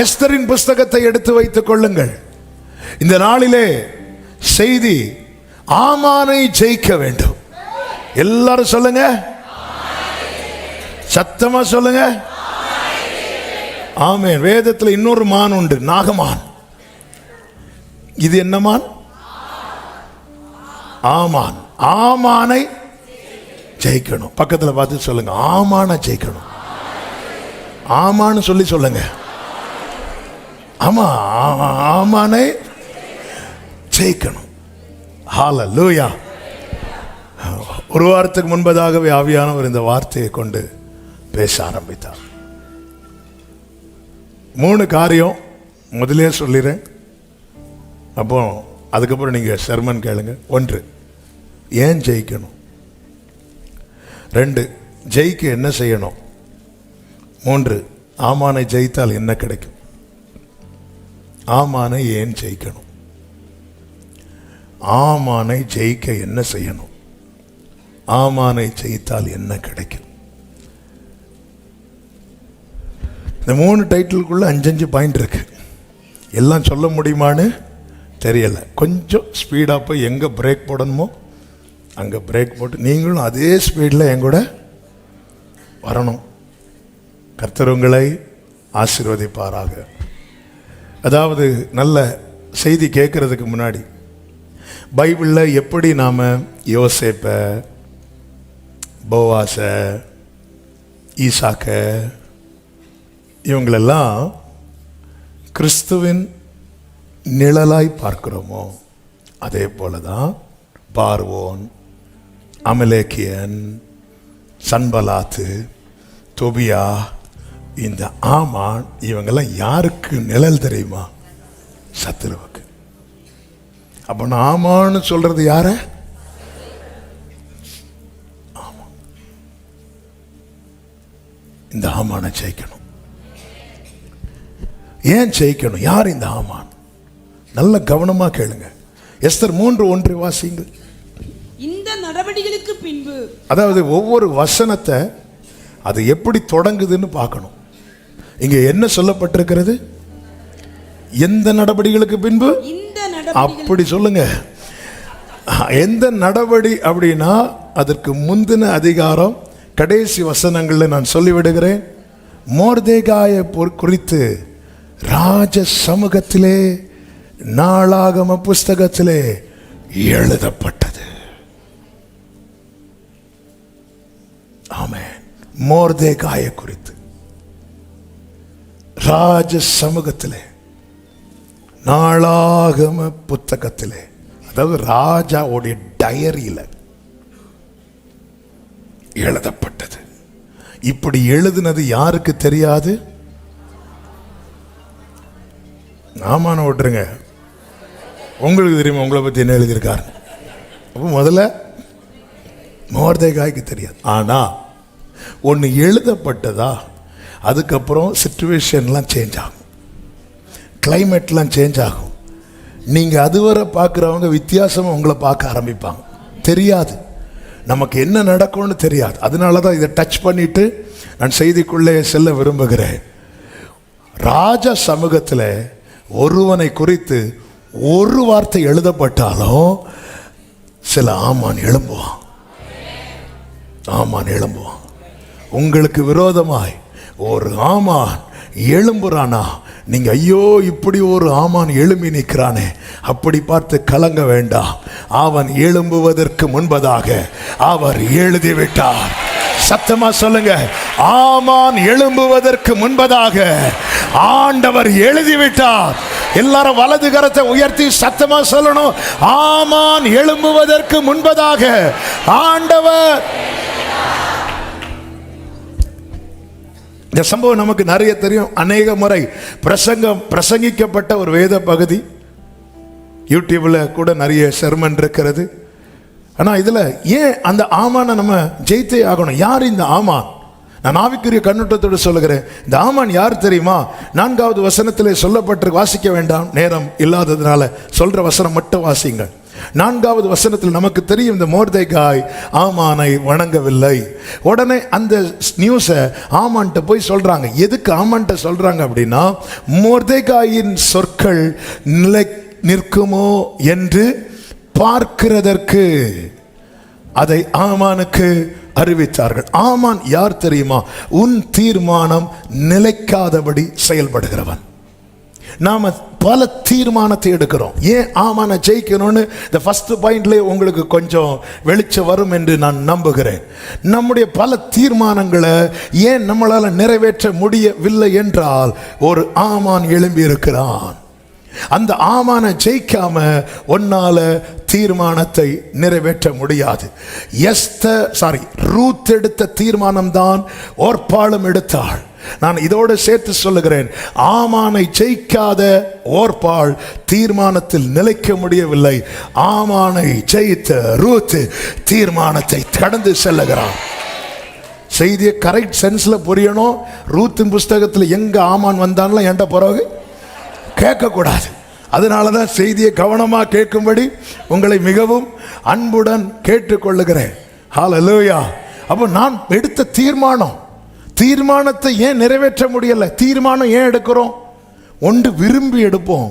எஸ்தரின் புஸ்தகத்தை எடுத்து வைத்துக் கொள்ளுங்கள். இந்த நாளிலே செய்தி ஆமானை ஜெயிக்க வேண்டும். எல்லாரும் சொல்லுங்க, சத்தமா சொல்லுங்க. ஆமென். வேதத்தில் இன்னொரு மான் உண்டு, நாகமான். இது என்ன மான்? ஆமான். ஆமானை ஜெயிக்கணும். பக்கத்தில் பார்த்து சொல்லுங்க, ஆமான ஜெயிக்கணும். ஆமான்னு சொல்லி சொல்லுங்க. ஆமா, ஆமானை ஜெயிக்கணும். ஹல்லேலூயா. ஒரு வாரத்துக்கு முன்பதாகவே ஆவியானவர் இந்த வார்த்தையை கொண்டு பேச ஆரம்பித்தார். 3 காரியம் முதலே சொல்லிடுறேன், அப்போ அதுக்கப்புறம் நீங்கள் செர்மன் கேளுங்க. 1, ஏன் ஜெயிக்கணும். 2, ஜெயிக்க என்ன செய்யணும். 3, ஆமானை ஜெயித்தால் என்ன கிடைக்கும். ஆமானை ஏன் ஜெயிக்கணும், ஆமானை ஜெயிக்க என்ன செய்யணும், ஆமானை ஜெயித்தால் என்ன கிடைக்கும். இந்த 3 டைட்டிலுக்குள்ள 5 பாயிண்ட் இருக்கு. எல்லாம் சொல்ல முடியுமான்னு தெரியல. கொஞ்சம் ஸ்பீடாக போய் எங்கே பிரேக் போடணுமோ அங்கே பிரேக் போட்டு நீங்களும் அதே ஸ்பீடில் என் கூட வரணும். கர்த்தர் உங்களை ஆசீர்வதிப்பாராக. அதாவது நல்ல செய்தி கேட்கறதுக்கு முன்னாடி பைபிளில் எப்படி நாம் யோசேப்ப, போவாச, ஈசாக்க இவங்களெல்லாம் கிறிஸ்துவின் நிழலாய் பார்க்கிறோமோ அதே போல தான் பார்வோன், அமலேக்கியன், சன்பலாத்து, தொபியா, இந்த ஆமான் இவங்கெல்லாம் யாருக்கு நிழல் தெரியுமா? சத்துருவுக்கு. அப்போ நான் ஆமான்னு சொல்றது யார? ஆமா. இந்த ஆமானை ஜெயிக்கணும். ஏன் ஜெயிக்கணும்? யார் இந்த ஆமான்? நல்ல கவனமா கேளுங்க. எஸ்தர் 3:1 வாசிங்க. இந்த நடவடிக்கைகளுக்கு பின்பு, அதாவது ஒவ்வொரு வசனத்தை அது எப்படி தொடங்குதுன்னு பார்க்கணும். இங்க என்ன சொல்லப்பட்டிருக்கிறது? எந்த நடவடிக்கைகளுக்கு பின்பு? அப்படி சொல்லுங்க. எந்த நடவடி அப்படின்னா அதற்கு முந்தின அதிகாரம் கடைசி வசனங்களில் நான் சொல்லிவிடுகிறேன். மொர்தெகாயை குறித்து ராஜ சமூகத்திலே நாளாகம புஸ்தகத்திலே எழுதப்பட்டது. ஆமென். மொர்தெகாயை குறித்து ராஜ சமூகத்திலே நாளாகம புத்தகத்திலே, அதாவது ராஜாவுடைய டைரியில எழுதப்பட்டது. இப்படி எழுதினது யாருக்கு தெரியாது? ஆமான விட்டுருங்க, உங்களுக்கு தெரியுமா உங்களை பத்தி என்ன எழுதியிருக்காரு? அப்போ முதல்ல மொர்தெகாய்க்கு தெரியாது. ஆனா ஒன்று எழுதப்பட்டதா, அதுக்கப்புறம் சிச்சுவேஷன்லாம் சேஞ்ச் ஆகும், கிளைமேட்லாம் சேஞ்ச் ஆகும். நீங்கள் அதுவரை பார்க்குறவங்க வித்தியாசமாக உங்களை பார்க்க ஆரம்பிப்பாங்க. தெரியாது, நமக்கு என்ன நடக்கும்னு தெரியாது. அதனால தான் இதை டச் பண்ணிட்டு நான் செய்திக்குள்ளே செல்ல விரும்புகிறேன். ராஜ சமூகத்தில் ஒருவனை குறித்து ஒரு வார்த்தை எழுதப்பட்டாலும் சில ஆமான் எழும்புவான். ஆமான் எழும்புவான். உங்களுக்கு விரோதமாய் ஒரு ஆமான் எழும்புறானா, நீங்க ஐயோ இப்படி ஒரு ஆமான் எழும்பி நிற்கிறானே அப்படி பார்த்து கலங்க வேண்டாம். அவன் எழும்புவதற்கு முன்பதாக அவர் எழுதிவிட்டார். சத்தமா சொல்லுங்க, ஆமான் எழும்புவதற்கு முன்பதாக ஆண்டவர் எழுதிவிட்டார். எல்லாரும் வலது கரத்தை உயர்த்தி சத்தமா சொல்லணும், ஆமான் எழும்புவதற்கு முன்பதாக ஆண்டவர். இந்த சம்பவம் நமக்கு நிறைய தெரியும். அநேக முறை பிரசங்கிக்கப்பட்ட ஒரு வேத பகுதி. யூடியூப்ல கூட நிறைய செர்மன் இருக்கிறது. ஆனா இதுல ஏன் அந்த ஆமானை நம்ம ஜெயித்தே ஆகணும்? யார் இந்த ஆமான்? நான் ஆவிக்குரிய கண்ணோட்டத்தோடு சொல்லுகிறேன். இந்த ஆமான் யார் தெரியுமா? 4வது வசனத்திலே சொல்லப்பட்டு, வாசிக்க வேண்டாம், நேரம் இல்லாததுனால சொல்ற வசனம் மட்டும் வாசிங்க. 4வது வசனத்தில் நமக்கு தெரியும், இந்த மொர்தெகாய் ஆமானை வணங்கவில்லை. உடனே அந்த நியூஸை ஆமான்ட்ட போய் சொல்றாங்க. எதுக்கு ஆமான்ட்ட சொல்றாங்க அப்படின்னா, மொர்தெகாயின் சொற்கள் நிலை நிற்குமோ என்று பார்க்கிறதற்கு அதை ஆமானுக்கு அறிவித்தார்கள். ஆமான் யார் தெரியுமா? உன் தீர்மானம் நிலைக்காதபடி செயல்படுகிறவன். நாம பல தீர்மானத்தை எடுக்கிறோம். ஏன் ஆமான ஜெயிக்கணும்னு இந்த ஃபர்ஸ்ட் பாயிண்ட்ல உங்களுக்கு கொஞ்சம் வெளிச்சம் வரும் என்று நான் நம்புகிறேன். நம்முடைய பல தீர்மானங்களை ஏன் நம்மளால நிறைவேற்ற முடியவில்லை என்றால், ஒரு ஆமான் எழும்பி இருக்கிறான். அந்த ஆமான ஜெயிக்காம ஒன்னால தீர்மானத்தை நிறைவேற்ற முடியாது. ரூத் எடுத்த தீர்மானம் தான் ஓர்பாளும் எடுத்தாள். நான் இதோடு சேர்த்து சொல்லுகிறேன், ஆமானை ஜெயிக்காத ஓர்பாள் தீர்மானத்தில் நிலைக்க முடியவில்லை. ஆமானை ஜெயித்த ரூத் தீர்மானத்தை கடந்து செல்லுகிறான். செய்தியை கரெக்ட் சென்ஸ்ல புரியணும். ரூத்தின் புஸ்தகத்தில் எங்க ஆமான் வந்தான்ல என்கிட்ட பிறகு கேட்கக்கூடாது. அதனாலதான் செய்தியை கவனமா கேட்கும்படி உங்களை மிகவும் அன்புடன் கேட்டுக்கொள்ளுகிறேன். ஹல்லேலூயா. அப்போ நான் எடுத்த தீர்மானத்தை ஏன் நிறைவேற்ற முடியல? தீர்மானம் ஏன் எடுக்கிறோம்? ஒன்று விரும்பி எடுப்போம்,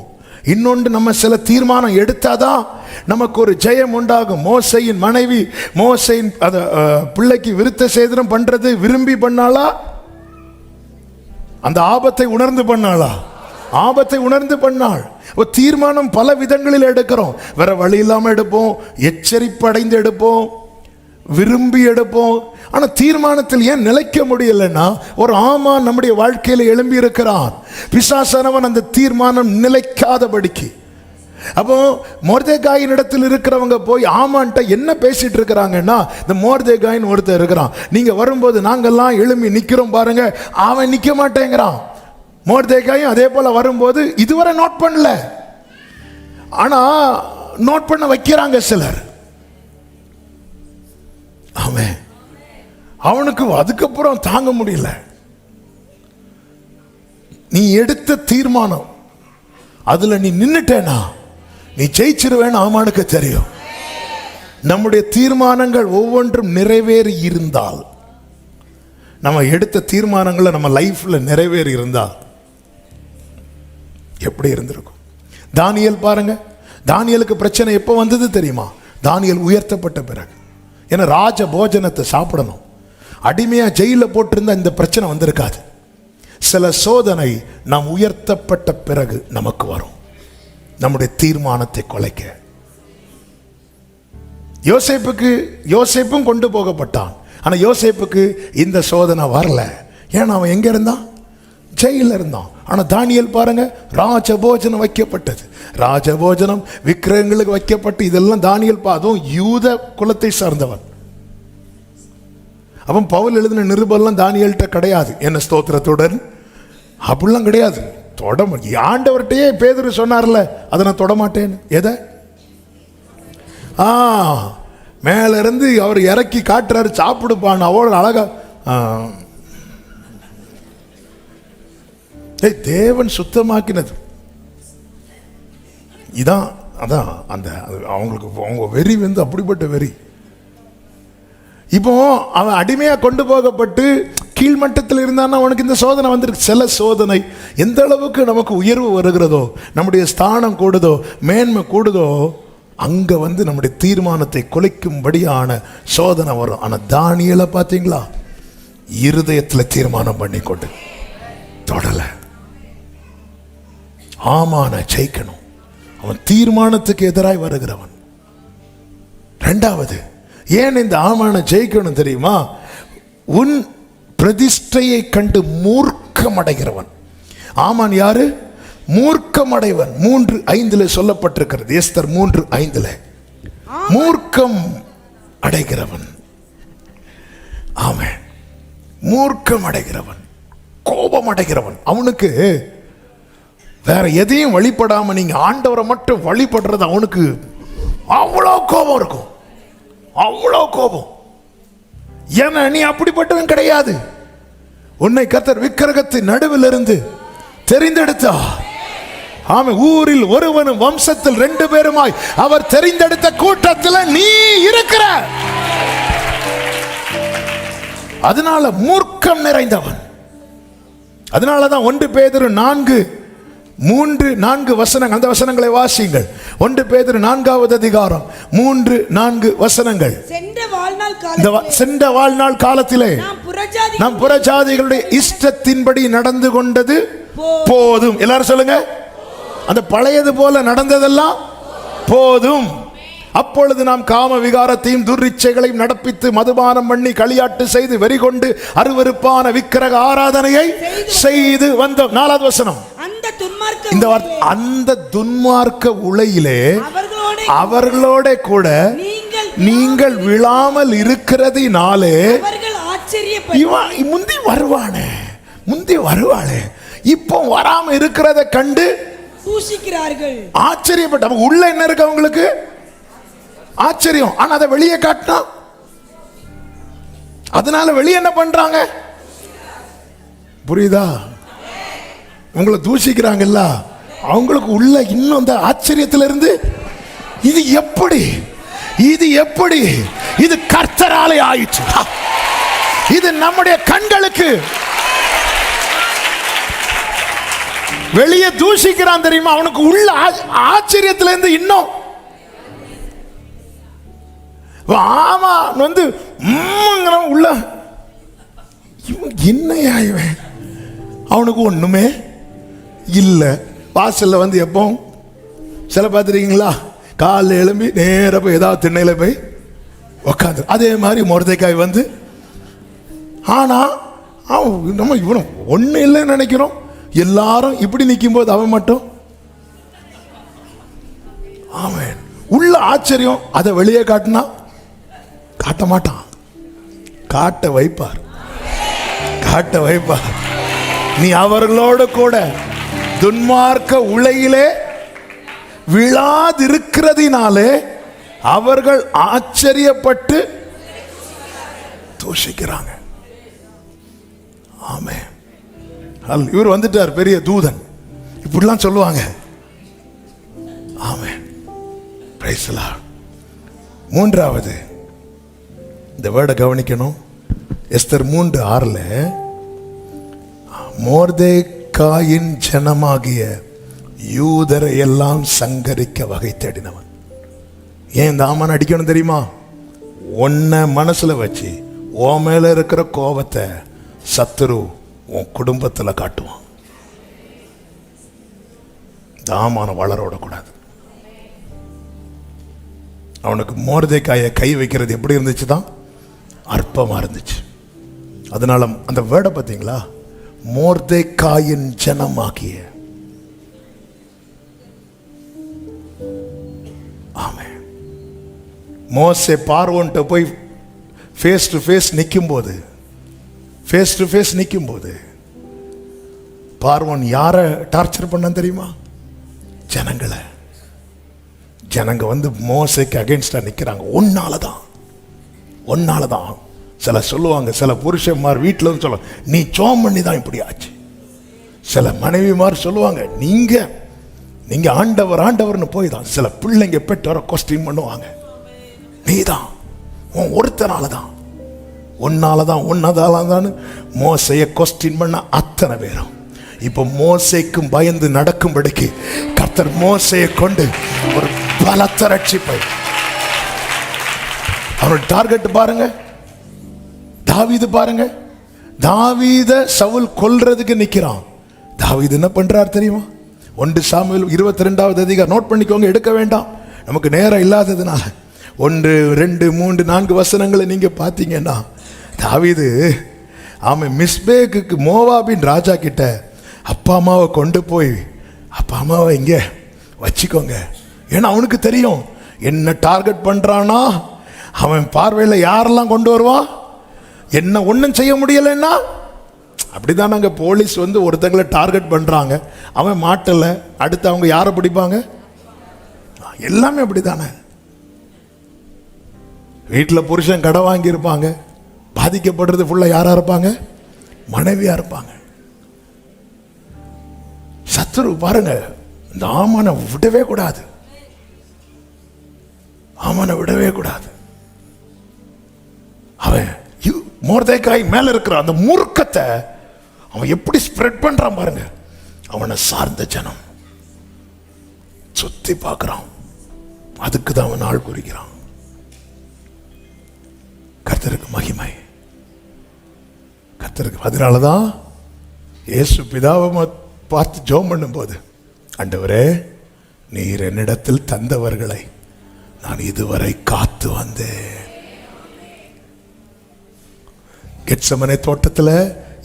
இன்னொன்று நம்ம சில தீர்மானம் எடுத்தாதான் நமக்கு ஒரு ஜெயம் உண்டாகும். மோசையின் மனைவி மோசையின் பிள்ளைக்கு விருத்த சேதனம் பண்றது விரும்பி பண்ணாளா? அந்த ஆபத்தை உணர்ந்து பண்ணாளா? ஆபத்தை உணர்ந்து பண்ணாள். தீர்மானம் பல விதங்களில் எடுக்கிறோம். வேற வழி இல்லாம எடுப்போம், எச்சரிப்படைந்து எடுப்போம், விரும்பி எடுப்போம். ஆனா தீர்மானத்தில் ஏன் நிலைக்க முடியலன்னா, ஒரு ஆமான் நம்முடைய வாழ்க்கையில எழும்பி இருக்கிறான். பிசாசானவன் அந்த தீர்மானம் நிலைக்காதபடிக்கு. அப்போ மொர்தெகாயின் இடத்தில் இருக்கிறவங்க போய் ஆமான்ட்ட என்ன பேசிட்டு இருக்கிறாங்கன்னா, இந்த மொர்தெகாயின் ஒருத்தர் இருக்கிறான், நீங்க வரும்போது நாங்கெல்லாம் எழும்பி நிக்கிறோம் பாருங்க, அவன் நிக்க மாட்டேங்கிறான். மொர்தெகாயும் அதே போல வரும்போது இதுவரை நோட் பண்ணல, ஆனா நோட் பண்ண வைக்கிறாங்க சிலர். அவன் அவனுக்கு அதுக்கப்புறம் தாங்க முடியல. நீ எடுத்த தீர்மானம் அதுல நீ நின்னுட்டேனா நீ ஜெயிச்சிருவேன்னு ஆமானுக்கு தெரியும். நம்முடைய தீர்மானங்கள் ஒவ்வொன்றும் நிறைவேறி இருந்தால், நம்ம எடுத்த தீர்மானங்களை நம்ம லைஃப்ல நிறைவேறி இருந்தால் எப்படி இருந்திருக்கும்? தானியேல் பாருங்க, தானியேலுக்கு பிரச்சனை எப்போ வந்தது தெரியுமா? தானியேல் உயர்த்தப்பட்ட பிறகு. ஏன்னா ராஜ போஜனத்தை சாப்பிடணும். அடிமையா ஜெயில போட்டிருந்தா இந்த பிரச்சனை வந்திருக்காது. சில சோதனை நாம் உயர்த்தப்பட்ட பிறகு நமக்கு வரும், நம்முடைய தீர்மானத்தை குலைக்க. யோசேப்பும் கொண்டு போகப்பட்டான். ஆனா யோசேப்புக்கு இந்த சோதனை வரல. ஏன்னா அவன் எங்க இருந்தான்? ஜெயில இருந்தான். ஆனா தானியேல் பாருங்க, ராஜபோஜனம் வைக்கப்பட்டது. ராஜபோஜனம் விக்கிரகங்களுக்கு வைக்கப்பட்டு இதெல்லாம் தானியேல் அதுவும் யூத குலத்தை சார்ந்தவன். அவன் பவுல் எழுதின நிருபம்லாம் தானியேல்கிட்ட கிடையாது. என்ன ஸ்தோத்திரத்துடன் அப்படிலாம் கிடையாது. ஆண்டவர்கிட்டயே பேதுரு சொன்னார்ல, அதை நான் தொடமாட்டேன்னு. எதை? மேல இருந்து அவர் இறக்கி காட்டுறாரு, சாப்பிடுப்பான். அவ்வளோ அழகா தேவன் சுத்தமாக்கினது இதான். அதான் அந்த அவங்களுக்கு அவங்க வெறி வந்து அப்படிப்பட்ட வெறி. இப்போ அவன் அடிமையா கொண்டு போகப்பட்டு கீழ்மட்டத்தில் இருந்தான்னா அவனுக்கு இந்த சோதனை வந்திருக்கு. சில சோதனை எந்த அளவுக்கு நமக்கு உயர்வு வருகிறதோ, நம்முடைய ஸ்தானம் கூடுதோ, மேன்மை கூடுதோ, அங்க வந்து நம்முடைய தீர்மானத்தை குலைக்கும்படியான சோதனை வரும். ஆனா தானியேலை பார்த்தீங்களா, இருதயத்தில் தீர்மானம் பண்ணி கொண்டு தொடல. ஆமான ஜெயிக்கணும். அவன் தீர்மானத்துக்கு எதிராய் வருகிறவன். இரண்டாவது, ஏன் இந்த ஆமான ஜெயிக்கணும் தெரியுமா? உன் பிரதிஷ்டையை கண்டு மூர்க்கம் அடைகிறவன். ஆமான் யாரு? மூர்க்கம் அடைவன். 3:5 சொல்லப்பட்டிருக்கிறது. எஸ்தர் 3:5 மூர்க்கம் அடைகிறவன். ஆமென். மூர்க்கம் அடைகிறவன், கோபம் அடைகிறவன். அவனுக்கு வேற எதையும் வழிபடாம நீங்க ஆண்டவரை மட்டும் வழிபடுறது அவனுக்கு அவ்வளோ கோபம் இருக்கும். அவ்வளோ கோபம். ஏன்னா நீ அப்படிப்பட்டவன் கிடையாது. உன்னை கர்த்தர் விக்கிரகத்தின் நடுவில் இருந்து தெரிந்தெடுத்தா. ஆமே, ஊரில் ஒருவனும் வம்சத்தில் 2 பேருமாய் அவர் தெரிந்தெடுத்த கூட்டத்தில் நீ இருக்கிற. அதனால மூர்க்கம் நிறைந்தவன். அதனாலதான் 1 பேதுரு 4:3-4 வசனங்கள், அந்த வசனங்களை வாசியுங்கள். 1 பேதுரு 4வது அதிகாரம் 3-4 வசனங்கள். சென்ற வாழ்நாள் காலத்திலே நாம் புறஜாதிகளுடைய இஷ்டத்தின்படி நடந்து கொண்டது போதும். எல்லாரும் சொல்லுங்க, அந்த பழையது போல நடந்ததெல்லாம் போதும். அப்பொழுது நாம் காம விகாரத்தையும் துர்ரிச்சைகளையும் நடப்பித்து மதுபானம் பண்ணி களியாட்டு செய்து வெறிகொண்டு அருவருப்பான விக்கிரக ஆராதனையை செய்து வந்தோம். 4வது வசனம். இந்த அந்த துன்மார்க்க உளையிலே அவர்களோட கூட நீங்கள் விழாமல் இருக்கிறதினாலே முந்தி வருவாளே இப்போ வராம இருக்கிறத கண்டு தூஷிக்கிறார்கள், ஆச்சரியப்பட்ட. உள்ள என்ன இருக்கு அவங்களுக்கு? ஆச்சரியம். ஆனா அதை வெளியே காட்டினா, அதனால வெளியே என்ன பண்றாங்க? புரியுதா? உங்களை தூஷிக்கிறாங்கல்ல, அவங்களுக்கு உள்ள இன்னும் அந்த ஆச்சரியத்திலிருந்து இது எப்படி இது கர்த்தராலே ஆயிற்று, இது நம்முடைய கண்களுக்கு. வெளியே தூஷிக்கிறான் தெரியுமா, அவனுக்கு உள்ள ஆச்சரியத்திலிருந்து இன்னும் ஆமா வந்து உள்ள என்னையா இவன், அவனுக்கு ஒண்ணுமே இல்ல. வாசல்ல வந்து எப்போ சில பார்த்துருக்கீங்களா, காலைல எழும்பி நேர போய் ஏதாவது திண்ணையில போய் உக்காந்து, அதே மாதிரி மொர்தெக்காய் வந்து, ஆனா நம்ம இவனும் ஒண்ணு இல்லைன்னு நினைக்கிறோம். எல்லாரும் இப்படி நிற்கும் போது அவன் மட்டும் ஆமென். உள்ள ஆச்சரியம். அதை வெளியே காட்டினா காட்ட மாட்டான், காட்ட வைப்பார். நீ அவர்களோடு கூட துன்மார்க்க உளையிலே விழாதிருக்கிறதினாலே அவர்கள் ஆச்சரியப்பட்டு தூஷிக்கிறாங்க. ஆமென். இவர் வந்துட்டார், பெரிய தூதன், இப்படிலாம் சொல்லுவாங்க. ஆமென். Praise the lord. 3வது இந்த வேர்டை கவனிக்கணும். எஸ்தர் 3:6 மொர்தெக்காயின் ஜனமாகிய யூதரை எல்லாம் சங்கரிக்க வகை தேடினவன். ஏன் இந்த ஆமான் அடிக்கணும் தெரியுமா? உன்னை மனசுல வச்சு உன் மேல இருக்கிற கோபத்தை சத்துரு உன் குடும்பத்துல காட்டுவான். இந்த ஆமான வளர விடக்கூடாது. அவனுக்கு மொர்தெக்காயை கை வைக்கிறது எப்படி இருந்துச்சு தான்? அற்பமா இருந்துச்சு. அதனால அந்த வேர்டை பார்த்தீங்களா, மொர்தெக்காயின் ஜனமாகிய. ஆமென். மோசே பார்வோன்ட்ட போய் ஃபேஸ் டு ஃபேஸ் நிற்கும் போது பார்வோன் யாரை டார்ச்சர் பண்ண தெரியுமா? ஜனங்க வந்து மோசேக்கு அகைன்ஸ்டா நிற்கிறாங்க. ஒன்னாலதான் சில சொல்லுவாங்க, சில புருஷன்மார் வீட்டில் வந்து சொல்லுவாங்க, நீ சோம் பண்ணி தான் இப்படி ஆச்சு. சில மனைவிமார் சொல்லுவாங்க, நீங்க ஆண்டவர்னு போய் தான். சில பிள்ளைங்க பெற்றோரை கொஸ்டின் பண்ணுவாங்க, நீ தான் உன் ஒருத்தனாலதான், உன்னதாலதான் மோசைய கொஸ்டின் பண்ண அத்தனை பேரும் இப்ப மோசைக்கும் பயந்து நடக்கும்படிக்கு கர்த்தர் மோசையை கொண்டு ஒரு பலத்த ரட்சிப்பை. அவரோட டார்கெட் பாருங்க, தாவீது பாருங்க. தாவீத சவுல் கொல்றதுக்கு நிக்கிறான். தாவீது என்ன பண்றார் தெரியுமா? 1 சாமுவேல் 22வது அதிகாரம் நோட் பண்ணிக்கோங்க, எடுக்க வேண்டாம், நமக்கு நேரம் இல்லாததுனால. 1, 2, 3, 4 வசனங்களை நீங்க பாத்தீங்கன்னா, தாவீது அவன் மிஸ்பேக்கு மோவாபின் ராஜா கிட்ட அப்பா அம்மாவை கொண்டு போய், அப்பா அம்மாவை இங்க வச்சுக்கோங்க. ஏன்னா அவனுக்கு தெரியும் என்ன டார்கெட் பண்றானா, அவன் பார்வையில் யாரெல்லாம் கொண்டு வருவான், என்ன ஒன்றும் செய்ய முடியலைன்னா. அப்படிதான் நாங்க போலீஸ் வந்து ஒருத்தங்களை டார்கெட் பண்றாங்க, அவன் மாட்டல, அடுத்து அவங்க யாரை பிடிப்பாங்க? எல்லாமே அப்படித்தானே. வீட்டில் புருஷன் கடை வாங்கி இருப்பாங்க, பாதிக்கப்படுறது ஃபுல்லா யாரா இருப்பாங்க? மனைவியா இருப்பாங்க. சத்துரு பாருங்க, இந்த ஆமானை விடவே கூடாது, ஆமானை விடவே கூடாது. அவன் மொர்தெகாய் மேல இருக்கிற அந்த மூர்க்கத்தை அவன் எப்படி ஸ்ப்ரெட் பண்றான் பாருங்க. அவனை சார்ந்த ஜனம் சுத்தி பார்க்கிறான், அதுக்கு தான் அவன் நாள் குறிக்கிறான். கர்த்தருக்கு மகிமை, கர்த்தருக்கு. அதனாலதான் இயேசு பிதாவை பார்த்து ஜெபம் பண்ணும்போது, ஆண்டவரே நீர் என்னிடத்தில் தந்தவர்களை நான் இதுவரை காத்து வந்தேன். கெத்செமனே தோட்டத்தில்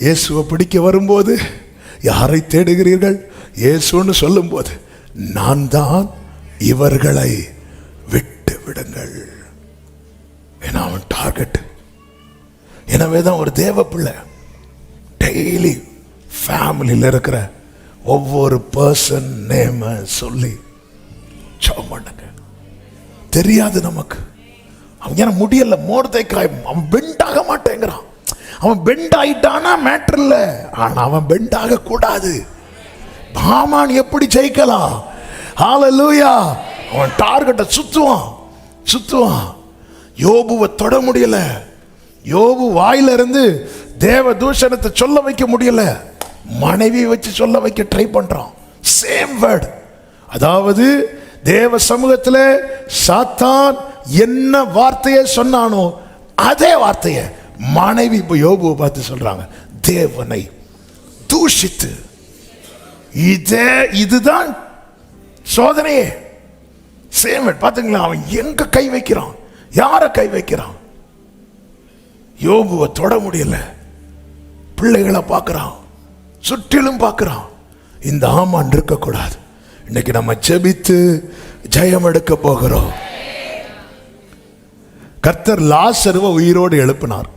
இயேசுவை பிடிக்க வரும்போது, யாரை தேடுகிறீர்கள்? இயேசுன்னு சொல்லும் போது, நான் தான், இவர்களை விட்டு விடுங்கள். ஏன்னா அவன் டார்கெட். எனவே தான் ஒரு தேவ பிள்ளை டெய்லி ஃபேமிலியில் இருக்கிற ஒவ்வொரு பர்சன் நேம சொல்லி ஜெபம் பண்ணுங்க. தெரியாது நமக்கு. அவன் ஏன்னா முடியல, மொர்தெகாய் அவன் பெண்ட் ஆக மாட்டேங்கிறான். அவன் பெண்ட் ஆயிட்டானா மேட்டர் இல்ல, ஆனா அவன் பெண்ட் ஆக கூடாது. ஹாமான் எப்படி ஜெயிக்கலாம்? ஹல்லேலூயா. அவன் டார்கெட்டை சுத்துவான். யோபுவை தொட முடியல. யோபு வாயில இருந்து தேவ தூஷணத்தை சொல்ல வைக்க முடியல. மனைவி வச்சு சொல்ல வைக்க ட்ரை பண்றான். Same word. அதாவது தேவ சமூகத்தில் சாத்தான் என்ன வார்த்தையை சொன்னானோ அதே வார்த்தையை மனைவி இப்ப யோபுவை பார்த்து சொல்றாங்க. தேவனை தூஷித்து. இதுதான் சோதனையே. Same word. பாத்தீங்களா? அவன் எங்க கை வைக்கிறான், யார கை வைக்கிறான்? யோபுவை தொட முடியல. பிள்ளைகளை பார்க்கிறான், சுற்றிலும் பார்க்கிறான். இந்த ஆமான் இருக்கக்கூடாது. இன்னைக்கு நம்ம ஜெபித்து ஜெயம் எடுக்க போகிறோம். கர்த்தர் லாசருவை உயிரோடு எழுப்பினார்.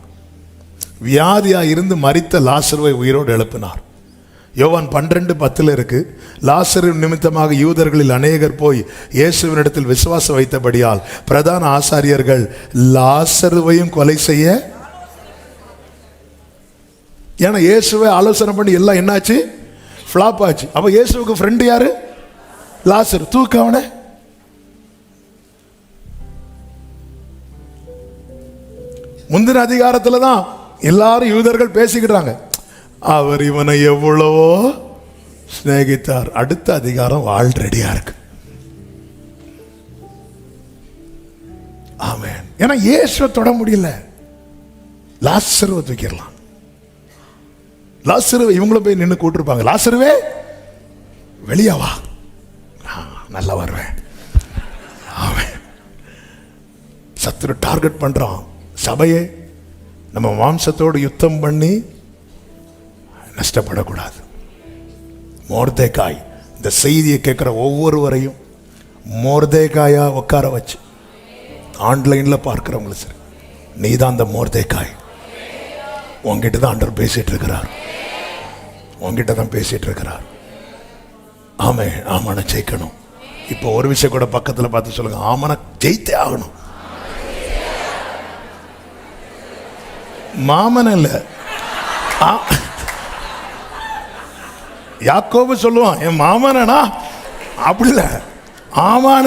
வியாதியா இருந்து மரித்த லாசருவை உயிரோடு எழுப்பினார். யோவான் 12:10 இருக்கு. லாசரு நிமித்தமாக யூதர்களில் அநேகர் போய் இயேசுவினிடத்தில் விசுவாசம் வைத்தபடியால் பிரதான ஆசாரியர்கள் லாசருவையும் கொலை செய்ய. ஏன்னா இயேசுவை ஆலோசனை பண்ணி எல்லாம் என்னாச்சு? ஃப்ளாப் ஆச்சு. அப்ப இயேசுவுக்கு ஃப்ரெண்டு யாரு? லாசரு. தூக்க அவனை. முந்தின அதிகாரத்துல தான் எல்லாரும் யூதர்கள் பேசிக்கிறாங்க, அவர் இவனை எவ்வளவோ சிநேகித்தார். அடுத்த அதிகாரம் ஆல்ரெடியா இருக்கு. ஆமென். ஏன்னா இயேசுவை தொட முடியல, லாசருவை தூக்கிடலாம். லாசருவை இவங்களும் போய் நின்று கூட்டிருப்பாங்க. லாசருவே வெளியே வா, நல்லா வருவேன். ஆமென். சத்துரு டார்கெட் பண்றான் சபையை. நம்ம மாம்சத்தோடு யுத்தம் பண்ணி நஷ்டப்படக்கூடாது. மொர்தெகாய் இந்த செய்தியை கேட்கிற ஒவ்வொருவரையும் மொர்தெகாயா உட்கார வச்சு, ஆன்லைன்ல பார்க்கிறவங்களும் சரி, நீ தான் அந்த மொர்தெகாய். உங்ககிட்ட தான் ஆண்டவர் பேசிட்டு இருக்கிறார். உங்ககிட்ட தான் பேசிட்டு இருக்கிறார். ஆமே, ஆமான ஜெயிக்கணும். இப்போ ஒரு விஷயம் கூட பக்கத்துல பார்த்து சொல்லுங்க, ஆமான ஜெயித்தே ஆகணும். மாமன் இல்ல, யாக்கோபு சொல்லுவான் என் மாமனா, அப்படி இல்ல, ஆமான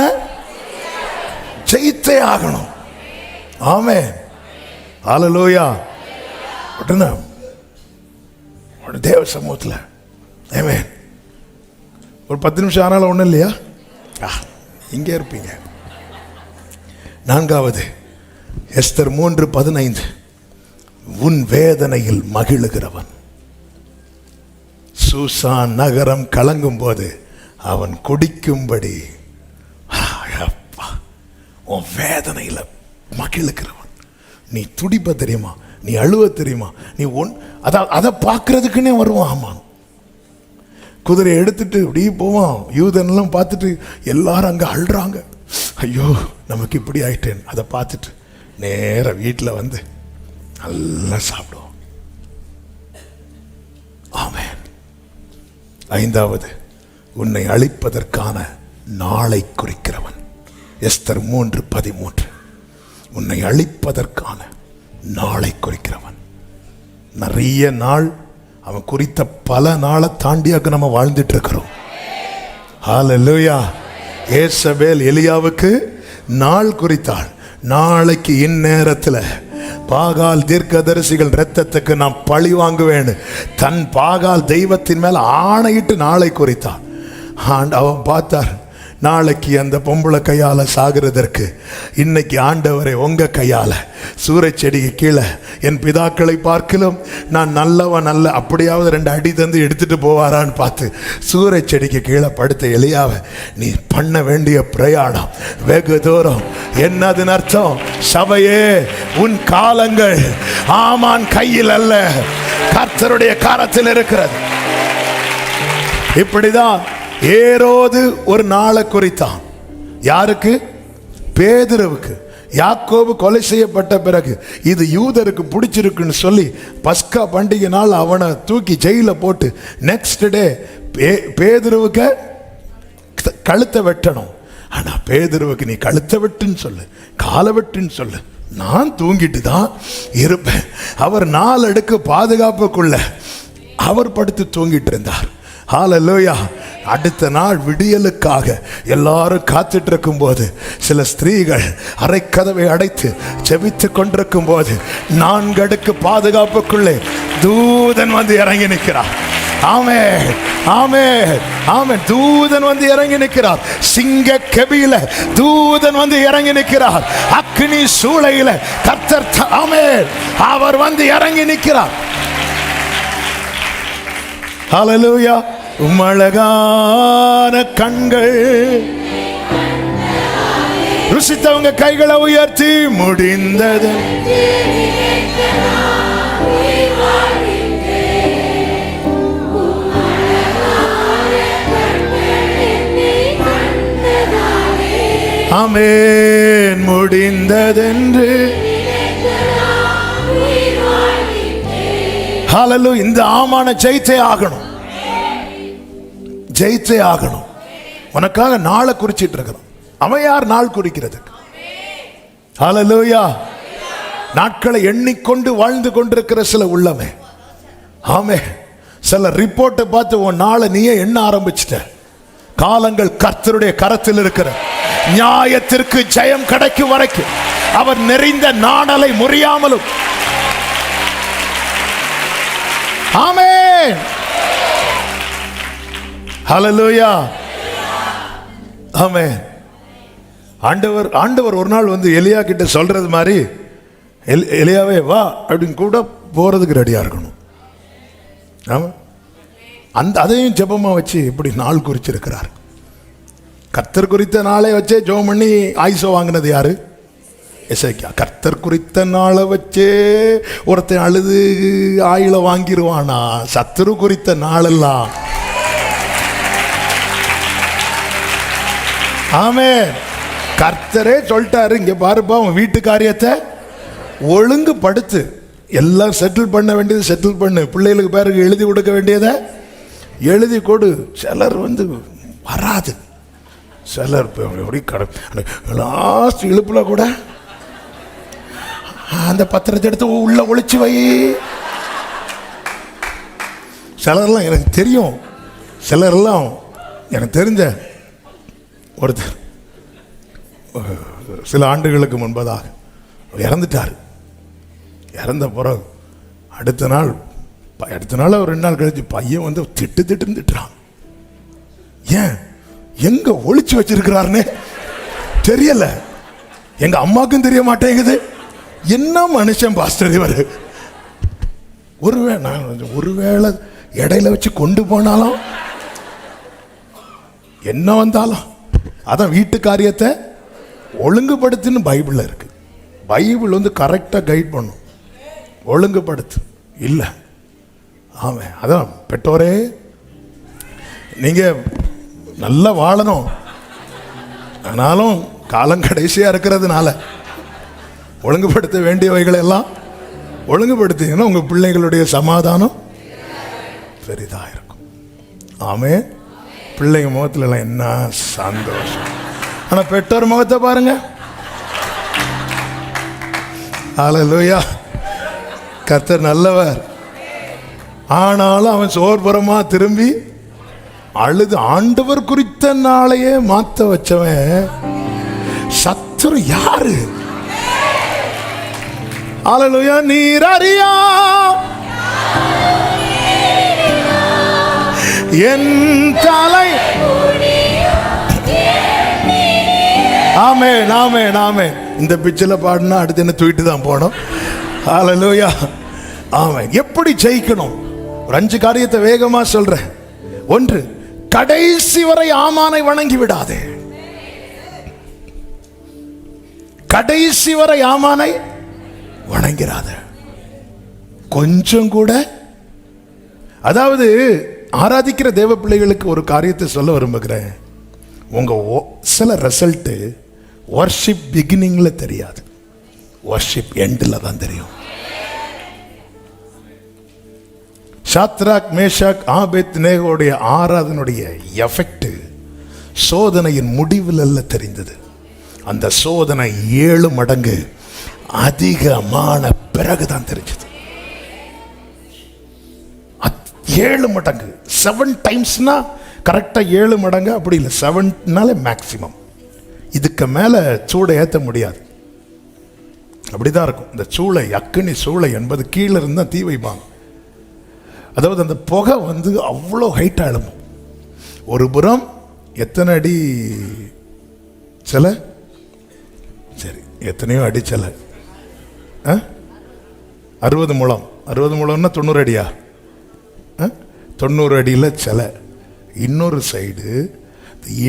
ஜெயித்தே ஆகணும். ஆமே, ஹல்லேலூயா. உடனே தேவ சமூகத்தில் ஆமென். ஒரு 10 நிமிஷம் ஆனாலும் ஒன்றும் இல்லையா? இங்கே இருப்பீங்க. 4வது எஸ்தர் 3:15. உன் வேதனையில் மகிழுகிறவன் சூசான் நகரம் கலங்கும் போது அவன் குடிக்கும்படி. உன் வேதனையில் மகிழுகிறவன். நீ துடிப்ப தெரியுமா? நீ அழுவ தெரியுமா? நீ அதை பார்க்கறதுக்குன்னே வருவான். ஆமாம், குதிரை எடுத்துட்டு இப்படி போவான். யூதன்லாம் பார்த்துட்டு எல்லாரும் அங்கே அழுறாங்க. ஐயோ நமக்கு இப்படி ஆயிட்டேன். அதை பார்த்துட்டு நேர வீட்டில் வந்து நல்லா சாப்பிடுவோம். ஆமென். 5வது உன்னை அழிப்பதற்கான நாளை குறிக்கிறவன். எஸ்தர் 3:13. உன்னை அழிப்பதற்கான நாளை குறிக்கிறவன். நிறைய நாள் அவன் குறித்த பல நாளை தாண்டியாக நம்ம வாழ்ந்துட்டு இருக்கிறோம். ஹல்லேலூயா. ஏசபேல் எலியாவுக்கு நாள் குறித்தாள். நாளைக்கு இந்நேரத்தில் பாகால் தீர்க்கதரிசிகள் இரத்தத்துக்கு நான் பழி வாங்குவேன். தன் பாகால் தெய்வத்தின் மேல் ஆணையிட்டு நாளை குறித்தான். அவன் பார்த்தார், நாளைக்கு அந்த பொம்பளை கையால் சாகிறதற்கு இன்னைக்கு ஆண்டவரை உங்க கையால் சூரச் செடிக்கு கீழே என் பிதாக்களை பார்க்கலும் நான் நல்லவன் அல்ல, அப்படியாவது 2 அடி தந்து எடுத்துட்டு போவாரான்னு பார்த்து சூரச் செடிக்கு கீழே படுத்த எலியாவை நீ பண்ண வேண்டிய பிரயாணம் வெகு தூரம். என்னதுன்னு அர்த்தம்? சபையே, உன் காலங்கள் ஆமான் கையில் அல்ல, கர்த்தருடைய கரத்தில் இருக்கிறது. இப்படிதான் ஏரோது ஒரு நாளை குறித்தான். யாருக்கு? பேதுருவுக்கு. யாக்கோபு கொலை செய்யப்பட்ட பிறகு இது யூதருக்கு பிடிச்சிருக்குன்னு சொல்லி பஸ்கா பண்டிகை நாள் அவனை தூக்கி ஜெயில போட்டு நெக்ஸ்ட் டே பேதுருவுக்கு கழுத்தை வெட்டணும். ஆனா பேதுருவுக்கு நீ கழுத்தை வெட்டுன்னு சொல்லு, காலை வெட்டுன்னு சொல்லு, நான் தூங்கிட்டு தான் இருப்பேன். அவர் 4 அடுக்கு பாதுகாப்புக்குள்ள அவர் படுத்து தூங்கிட்டு இருந்தார். ஹல்லேலூயா. அடுத்த நாள் விடியலுக்காக எல்லாரும் காத்துட்டு இருக்கும் போது சில ஸ்திரீகள் அறைக்கதவை அடைத்து ஜெபித்து கொண்டிருக்கும் போது 4 அடுக்கு பாதுகாப்புக்குள்ளே தூதன் வந்து இறங்கி நிற்கிறார். ஆமென், ஆமென், ஆமென். தூதன் வந்து இறங்கி நிற்கிறார். சிங்க கெபியில தூதன் வந்து இறங்கி நிற்கிறார். அக்னி சூளையில கர்த்தர், ஆமென், அவர் வந்து இறங்கி நிற்கிறார். ஹல்லேலூயா. உம்மழகான கண்கள் ருசித்தவங்க கைகளை உயர்த்தி முடிந்தது. ஆமென். முடிந்ததென்று ஹல்லேலூயா. இந்த ஆமான ஜெயித்தே ஆகணும், ஜெயித்தே ஆகணும். உனக்காக நாளை குறிச்சிட்டு இருக்கிறோம். அவன் யார் நாள் குறிக்கிறதுக்கு? ஹல்லேலூயா. நாட்களை எண்ணிக்கொண்டு வாழ்ந்து கொண்டிருக்கிற சில உள்ளமே. ஆமே. சில ரிப்போர்ட்டை பார்த்து உன் நாளை நீயே எண்ண ஆரம்பிச்சிட்ட. காலங்கள் கர்த்தருடைய கரத்தில் இருக்கிற நியாயத்திற்கு ஜெயம் கிடைக்கும் வரைக்கும் அவர் நெறிந்த நாணலை முறியாமலும். ஆமென். ஹல்லேலூயா. ஆமென். ஆண்டவர் ஒரு நாள் வந்து எலியா கிட்ட சொல்றது மாதிரி, எலியாவே வா அப்படின்னு கூட போறதுக்கு ரெடியா இருக்கணும். ஆமா. அதையும் ஜெபமா வச்சு இப்படி நாள் குறிச்சிருக்கிறார். கர்த்தர் குறித்த நாளை வச்சே ஜெபம் பண்ணி ஆயுசை வாங்கினது யாரு? எசேக்கியா. கர்த்தர் குறித்த நாளை வச்சே ஒருத்தன் அழுது ஆயுள வாங்கிடுவானா? சத்துரு குறித்த நாளெல்லாம். ஆமே. கர்த்தரே சொல்லிட்டாரு, இங்க பாருப்பா உன் வீட்டு காரியத்தை ஒழுங்கு படுத்து, எல்லாம் செட்டில் பண்ண வேண்டியது செட்டில் பண்ணு, பிள்ளைகளுக்கு பேருக்கு எழுதி கொடுக்க வேண்டியதை எழுதி கொடு. சிலர் வந்து வராது, சிலர் லாஸ்ட் இழுப்புல கூட அந்த பத்திரத்தை எடுத்து உள்ள ஒளிச்சு வை. சிலர்லாம் எனக்கு தெரியும், சிலர்லாம் எனக்கு தெரிஞ்ச ஒருத்தர் சில ஆண்டுகளுக்கு முன்பதாக இறந்துட்டார். இறந்த பிறகு அடுத்த நாள் ஒரு 2 நாள் கழிச்சு பையன் வந்து திட்டுன்னு திட்டுறான். ஏன் எங்க ஒளிச்சு வச்சிருக்கிறாருன்னு தெரியல, எங்க அம்மாக்கும் தெரிய மாட்டேங்குது. என்ன மனுஷன் பாஸ்டர் இவர்? ஒருவேளை இடையில வச்சு கொண்டு போனாலும் என்ன வந்தாலும் அதான் வீட்டு காரியத்தை ஒழுங்குபடுத்துன்னு பைபிள்ல இருக்கு. பைபிள் வந்து கரெக்டா கைட் பண்ணும், ஒழுங்குபடுத்து இல்லை. ஆமாம். அதான் பெற்றோரே, நீங்க நல்லா வாழணும், ஆனாலும் காலம் கடைசியா இருக்கிறதுனால ஒழுங்குபடுத்த வேண்டியவைகளை எல்லாம் ஒழுங்குபடுத்தீங்கன்னா உங்க பிள்ளைகளுடைய சமாதானம் பெரிதா இருக்கும். ஆமே. பிள்ளைங்க முகத்துல எல்லாம் என்ன சந்தோஷம். ஆனா பெற்றோர் முகத்தை பாருங்க. ஹல்லேலூயா. கர்த்தர் நல்லவர். ஆனாலும் அவன் சோர்புறமா திரும்பி அழுது ஆண்டவர் குறித்த நாளையே மாத்த வச்சவன் சத்துரு யாரு? அல்லேலூயா. நீர் அறியா என் தலை. ஆமென், ஆமென், ஆமென். இந்த பிச்சில் பாடினா அடுத்து என்ன தூக்கிட்டு தான் போனோம். அல்லேலூயா. ஆமென். எப்படி ஜெயிக்கணும்? ஒரு 5 காரியத்தை வேகமா சொல்றேன். 1, கடைசி வரை ஆமானை வணங்கி விடாதே. கடைசி வரை ஆமானை வணங்கிறாத. கொஞ்சம் கூட, அதாவது ஆராதிக்கிற தேவ பிள்ளைகளுக்கு ஒரு காரியத்தை சொல்ல விரும்புகிறேன். உங்க சில ரிசல்ட் வர்ஷிப் பிகினிங்ல தெரியாது, வர்ஷிப் எண்டில் தான் தெரியும். சாத்ராக், மேஷாக், ஆபேத்நேகோடைய ஆராதனுடைய எஃபெக்ட் சோதனையின் முடிவில் அல்ல தெரிந்தது. அந்த சோதனை 7 மடங்கு அதிகமான பிறகுதான் தெரிஞ்சது. 7 மடங்கு, 7 டைம்ஸ்னா கரெக்டா 7 மடங்கு, அப்படி இல்லை, 7னால மேக்சிமம். இதுக்கு மேல சூளை ஏற்ற முடியாது. அப்படிதான் இருக்கும். இந்த சூளை, அக்கினி சூளை என்பது கீழே இருந்தா தீ வைப்பாங்க. அதாவது அந்த புகை வந்து அவ்வளோ ஹைட்டா எழும்பும். ஒரு புறம் எத்தனை அடி சிலை? சரி, எத்தனையோ அடி சிலை. 60 முழம். 60 முழம்னா 90 அடியா? 90 அடியில் சிலை. இன்னொரு சைடு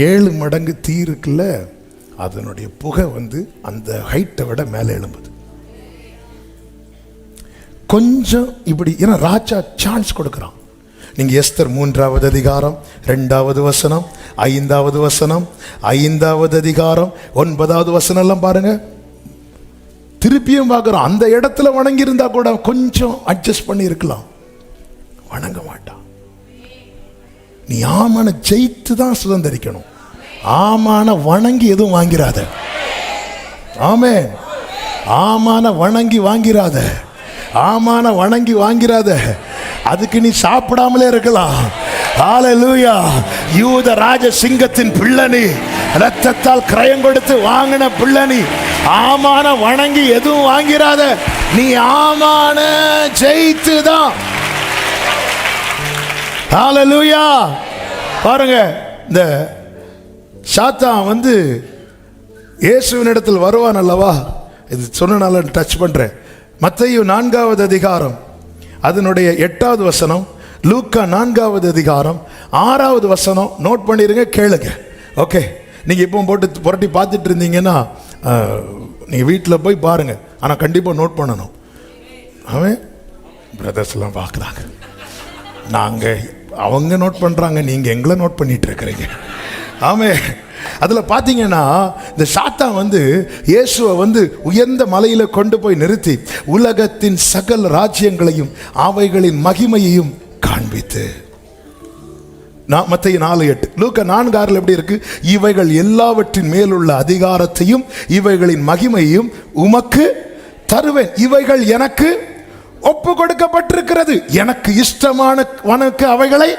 7 மடங்கு தீ இருக்குல்ல, அதனுடைய புகை வந்து அந்த ஹைட்டை விட மேலே எழும்புது. கொஞ்சம் இப்படி, ஏன்னா ராஜா சான்ஸ் கொடுக்குறான். நீங்க எஸ்தர் 3வது அதிகாரம் 2வது வசனம், 5வது வசனம், 5வது அதிகாரம் 9வது வசனம் எல்லாம் பாருங்க. திருப்பியும் பார்க்கிறோம். அந்த இடத்துல வணங்கி இருந்தா கூட கொஞ்சம் அட்ஜஸ்ட் பண்ணி இருக்கலாம். வணங்க மாட்டான். நீ ஆமான ஜெயித்து தான் சுதந்திரிக்கணும். ஆமான வணங்கி எதுவும் வாங்கிறாத. ஆமென். ஆமான வணங்கி வாங்கிறாத. ஆமான வணங்கி வாங்கிறாத. அதுக்கு நீ சாப்பிடாமலே இருக்கலாம். ஹல்லேலூயா. யூத ராஜ சிங்கத்தின் பிள்ளை, ரத்தத்தால் கிரயம் கொடுத்து வாங்கின பிள்ளை. ஆமான வணங்கி எதுவும் வாங்கிறாத. நீ ஆமான ஜெயித்து தான். ஹல்லேலூயா. பாருங்க, இந்த சாத்தான் வந்து இயேசுவின் இடத்தில் வருவான் அல்லவா? இது சொன்னனால டச் பண்றேன். மத்தேயு 4வது அதிகாரம் அதனுடைய 8வது வசனம், லூக்கா 4வது அதிகாரம் 6வது வசனம் நோட் பண்ணிருங்க, கேளுங்க. ஓகே, நீங்க இப்போ போட்டு புரட்டி பார்த்துட்டு இருந்தீங்கன்னா நீங்க வீட்டில் போய் பாருங்க. ஆனா கண்டிப்பா நோட் பண்ணணும். அவன் பிரதர்ஸ் எல்லாம் பார்க்குறாங்க, நாங்க அவங்க நோட் பண்றாங்க, நீங்க எங்களை நோட் பண்ணிட்டு இருக்கிறீங்க. ஆமே. அதுல பாத்தீங்கன்னா இந்த சாத்தான் வந்து இயேசுவை வந்து உயர்ந்த மலையில கொண்டு போய் நிறுத்தி உலகத்தின் சகல ராஜ்யங்களையும் அவைகளின் மகிமையையும் காண்பித்து, மத்தேயு 4:8, லூக்கா 4:6 எப்படி இருக்கு? இவைகள் எல்லாவற்றின் மேலுள்ள அதிகாரத்தையும் இவைகளின் மகிமையையும் உமக்கு தருவேன். இவைகள் எனக்கு ஒப்பு கொடுக்கப்பட்டிருக்கிறது. எனக்கு இஷ்டமானவனுக்கு அவைகளை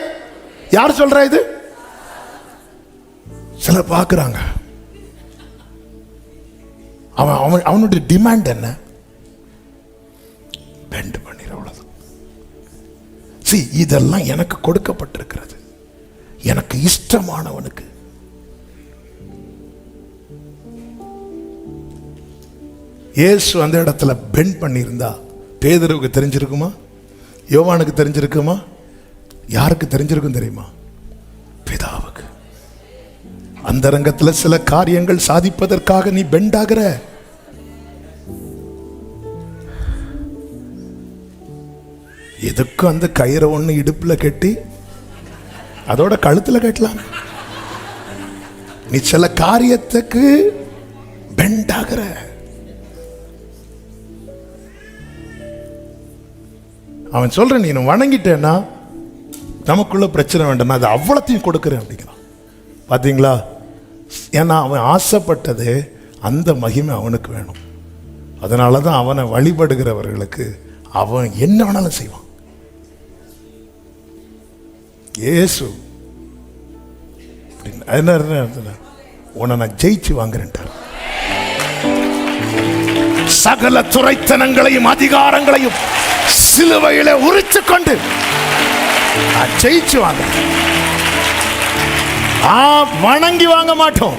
யார் சொல்ற? இது சிலர் பார்க்கிறாங்க. அவனுடைய டிமாண்ட் என்ன? பெண்ட் பண்ணிட, அவ்வளவுதான். See, இதெல்லாம் எனக்கு கொடுக்கப்பட்டிருக்கிறது, எனக்கு இஷ்டமானவனுக்கு. இயேசு அந்த இடத்துல பெண்ட் பண்ணியிருந்தா பேதுருவுக்கு தெரிஞ்சிருக்குமா? யோவானுக்கு தெரிஞ்சிருக்குமா? யாருக்கு தெரிஞ்சிருக்கும் தெரியுமா? பிதாவுக்கு. அந்த ரங்கத்தில் சில காரியங்கள் சாதிப்பதற்காக நீ பெண்ட் ஆகிற. எதுக்கும் அந்த கயிறை ஒண்ணு இடுப்புல கட்டி அதோட கழுத்துல கட்டலாம். நீ சில காரியத்துக்கு பெண்ட் ஆகிற. அவன் சொல்ற, நீ வணங்கிட்டேன்னா நமக்குள்ள பிரச்சனை வேண்டாம், அது அவ்வளத்தையும் கொடுக்குறேன் அப்படிங்கிறான். பார்த்தீங்களா? ஏன்னா அவன் ஆசைப்பட்டது அந்த மகிமை அவனுக்கு வேணும். அதனால தான் அவனை வழிபடுகிறவர்களுக்கு அவன் என்ன வேணாலும் செய்வான். இயேசு அப்படின்னு. என்ன உன்னை நான் ஜெயிச்சு வாங்குறேன்ட்டார். சகல துரைத்தனங்களையும் அதிகாரங்களையும் சிலுவையில உரிச்சு கொண்டு நான் ஜெயிச்சு வாங்குறேன். வணங்கி வாங்க மாட்டோம்,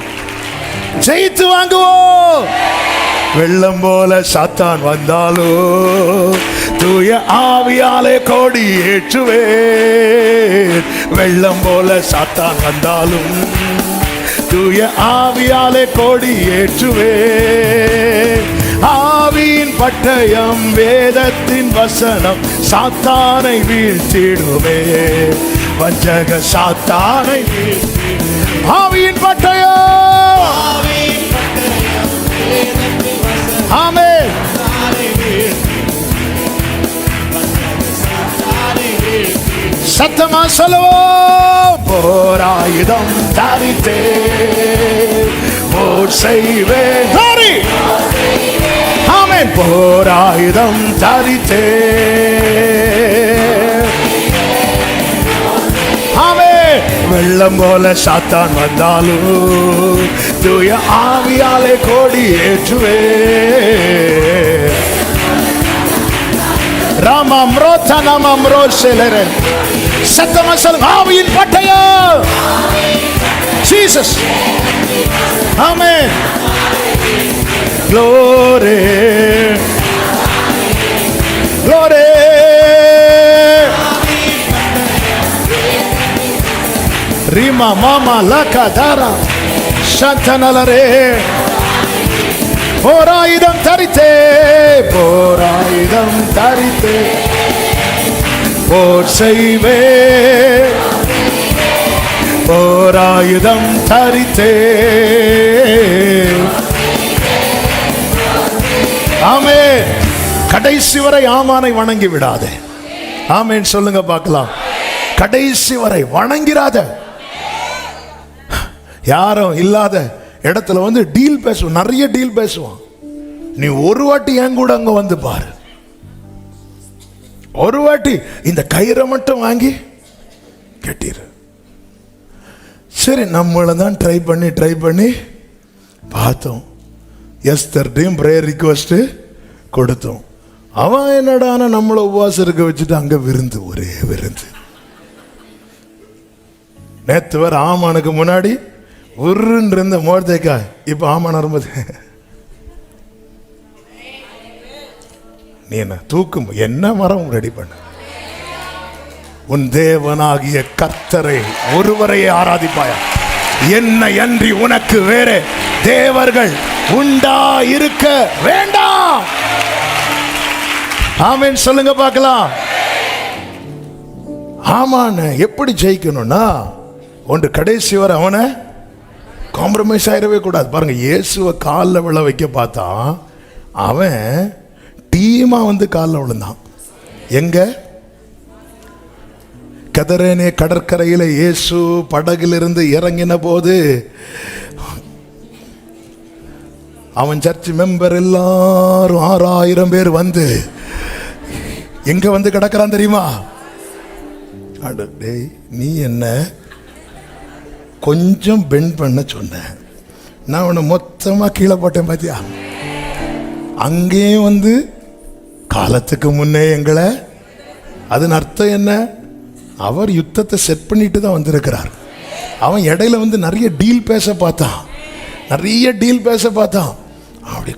ஜெயித்து வாங்குவோம். வெள்ளம் போல சாத்தான் வந்தாலோ தூய ஆவியாலே கோடி ஏற்றுவே. வெள்ளம் போல சாத்தான் வந்தாலும் தூய ஆவியாலே கோடி ஏற்றுவே. ஆவியின் பட்டயம் வேதத்தின் வசனம் சாத்தானை வீழ்த்திடுவே. வஞ்சக சாத்தானை ஆவியின் பட்டயம், ஆமென். சத்தமா சொல்லுவோம். போராயுதம் தரித்தே போர் செய்வேன். ஆமென். போராயுதம் தரித்தே ஆமென். வெள்ளம் போல சாத்தான் வந்தாலும் தூய ஆவியாலே கோடி ஏற்றுவே. ராமம் ரோத்தனமம் ரோசெலரே. சத்தமா சொல்லுங்க. ஆவியின் பட்டயம் ஜீசஸ். ஆமென். Glory, glory. Rima mama laka dara shantanalare. போராயுதம் தரித்தே, போராயுதம் தரித்தே போர் செய்வே. போராயுதம் தரித்தே. ஆமென். கடைசி வரை ஆமானை வணங்கி விடாதே. ஆமென் சொல்லுங்க பார்க்கலாம். கடைசி வரை வணங்கிறாத. யாரும் இல்லாத இடத்துல வந்து டீல் பேசுவோம், நிறைய டீல் பேசுவான். நீ ஒரு வாட்டி என் கூட அங்க வந்து பாரு, ஒரு வாட்டி இந்த கயிறை மட்டும் வாங்கி கட்டிரு. சரி, நம்மள தான் ட்ரை பண்ணி பார்த்தோம். எஸ்தர்டையும் பிரேயர் ரிக்வெஸ்ட் கொடுத்தோம். அவன் என்னடான நம்மளை உபவாசம் இருக்க வச்சுட்டு அங்க விருந்து, ஒரே விருந்து. நேத்து வர ஆமானுக்கு முன்னாடி உருன்னு இருந்த மோர்தேக்கா இப்ப ஆமான் வரும்போது நீ என்ன தூக்கும் என்ன மரம் ரெடி பண்ண. உன் தேவனாகிய கர்த்தரை ஒருவரையே ஆராதிப்பாயா, என்னை அன்றி உனக்கு வேற தேவர்கள் உண்டா இருக்க வேண்டாம். ஆமென் சொல்லுங்க பார்க்கலாம். ஆமான் எப்படி ஜெயிக்கணும்னா ஒன்று, கடைசி வரை அவனை காம்ப்ரமைஸ் ஆயிடவே கூடாது. பாருங்க, இயேசுவை காலில் விழ வைக்க பார்த்தா அவன் டீமா வந்து காலில் விழுந்தான். எங்க? கதரேனே கடற்கரையில் இயேசு படகிலிருந்து இறங்கின போது அவன் சர்ச் மெம்பர் எல்லாரும் 6000 பேர் வந்து எங்க வந்து கிடக்கிறான் தெரியுமா? டேய், நீ என்ன கொஞ்சம் பெண்ட் பண்ண சொன்ன, நான் உன்னை மொத்தமா கீழே போட்டேன் பாத்தியா? அங்கேயும் வந்து காலத்துக்கு முன்னே எங்களை, அதன் அர்த்தம் என்ன? அவர் யுத்தத்தை செட் பண்ணிட்டு தான் வந்திருக்கிறார். அவன் இடையில வந்து நிறைய டீல் பேச பார்த்தான். அப்படி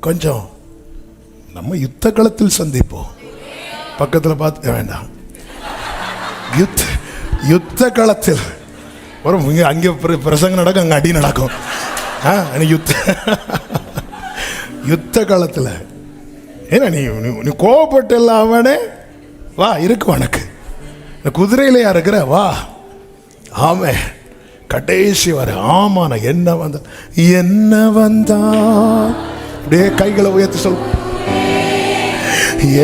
கொஞ்சம் நம்ம யுத்த களத்தில் சந்திப்போம். பக்கத்தில் பார்த்து வேண்டாம், யுத்த களத்தில் வரும். அங்கே பிரசங்கம் நடக்கும், அங்கே அடி நடக்கும். யுத்த காலத்தில் ஏன்னா நீ கோவப்பட்டு இல்லாமனே வா, இருக்கு உனக்கு குதிரையிலையா இருக்கிற வா. ஆமே, கடைசி வர ஆமான என்ன வந்தா அப்படியே கைகளை உயர்த்தி சொல்.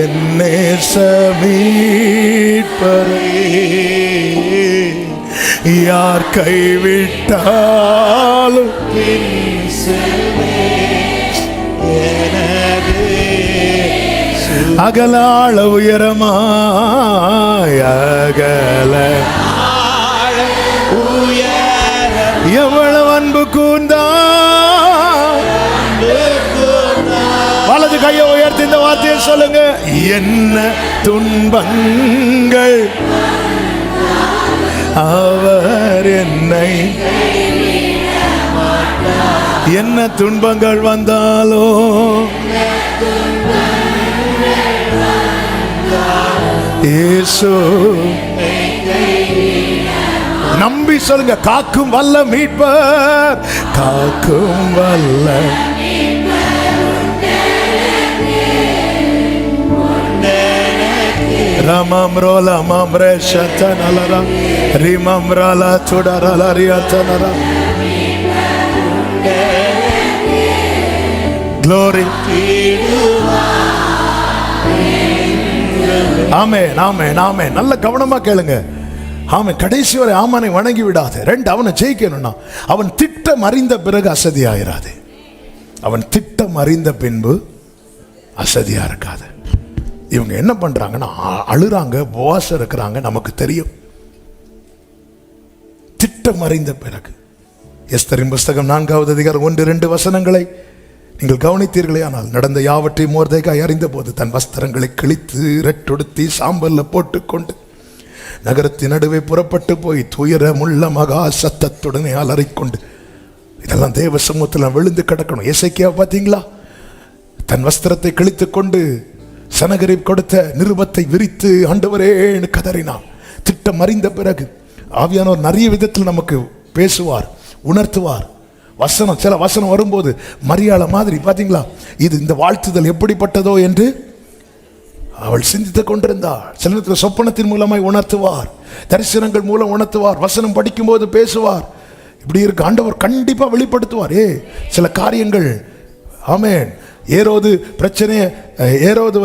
என்னே மீட்பரே, யார் கைவிட்டாலும் அகலாள உயரமாய் அகல உயர எவ்வளவு அன்பு கூர்ந்தா. வலது கையை உயர்த்தி இந்த வார்த்தையை சொல்லுங்க. என்ன துன்பங்கள் அவர் என்னை, என்ன துன்பங்கள் வந்தாலோ இயேசு நம்பி சொல்லுங்க. காக்கும் வல்ல மீட்பர், காக்கும் வல்ல Ramam rola mamre shatanala rimam rala tudara riatanara. Glory. ஆமென் ஆமென் ஆமென். நல்ல கவனமா கேளுங்க. ஆமென். கடைசி வரை ஆமானை வணங்கி விடாது. ரெண்டு, அவனை ஜெயிக்கணும்னா அவன் திட்டம் அறிந்த பிறகு அசதியாயிராது. அவன் திட்டம் அறிந்த பின்பு அசதியா இருக்காது. இவங்க என்ன பண்றாங்கன்னா அழுறாங்க, உபவாசம் இருக்கிறாங்க, நமக்கு தெரியும். திட்டம் அறிந்த பிறகு எஸ்தரின் புஸ்தகம் 4வது அதிகாரம் 1-2 வசனங்களை நீங்கள் கவனித்தீர்களே ஆனால், நடந்த யாவற்றையும் மொர்தெகாய் அறிந்த போது தன் வஸ்திரங்களை கிழித்து ரெட்டொடுத்தி சாம்பல்ல போட்டுக்கொண்டு நகரத்தின் நடுவே புறப்பட்டு போய் துயரமுள்ள மகா சத்தத்துடனே அலறிக்கொண்டு, இதெல்லாம் தேவ சமூகத்தில் விழுந்து கிடக்கணும். எசேக்கியா பார்த்தீங்களா, தன் வஸ்திரத்தை கிழித்து கொண்டு சனகரிப் கொடுத்த நிருபத்தை விரித்து ஆண்டவரேன்னு கதறினான். திட்டம் அறிந்த பிறகு ஆவியானவர் நிறைய விதத்தில் நமக்கு பேசுவார், உணர்த்துவார். வசனம், சில வசனம் வரும்போது மரியாள மாதிரி பார்த்தீங்களா, இது இந்த வாழ்த்துதல் எப்படிப்பட்டதோ என்று அவள் சிந்தித்துக் கொண்டிருந்தாள். சில நேரத்தில் சொப்பனத்தின் மூலமாய் உணர்த்துவார், தரிசனங்கள் மூலம் உணர்த்துவார், வசனம் படிக்கும் போது பேசுவார். இப்படி இருக்கு. ஆண்டவர் கண்டிப்பா வெளிப்படுத்துவார் சில காரியங்கள். ஆமென். ஏரோது பிரச்சனைய, ஏரோது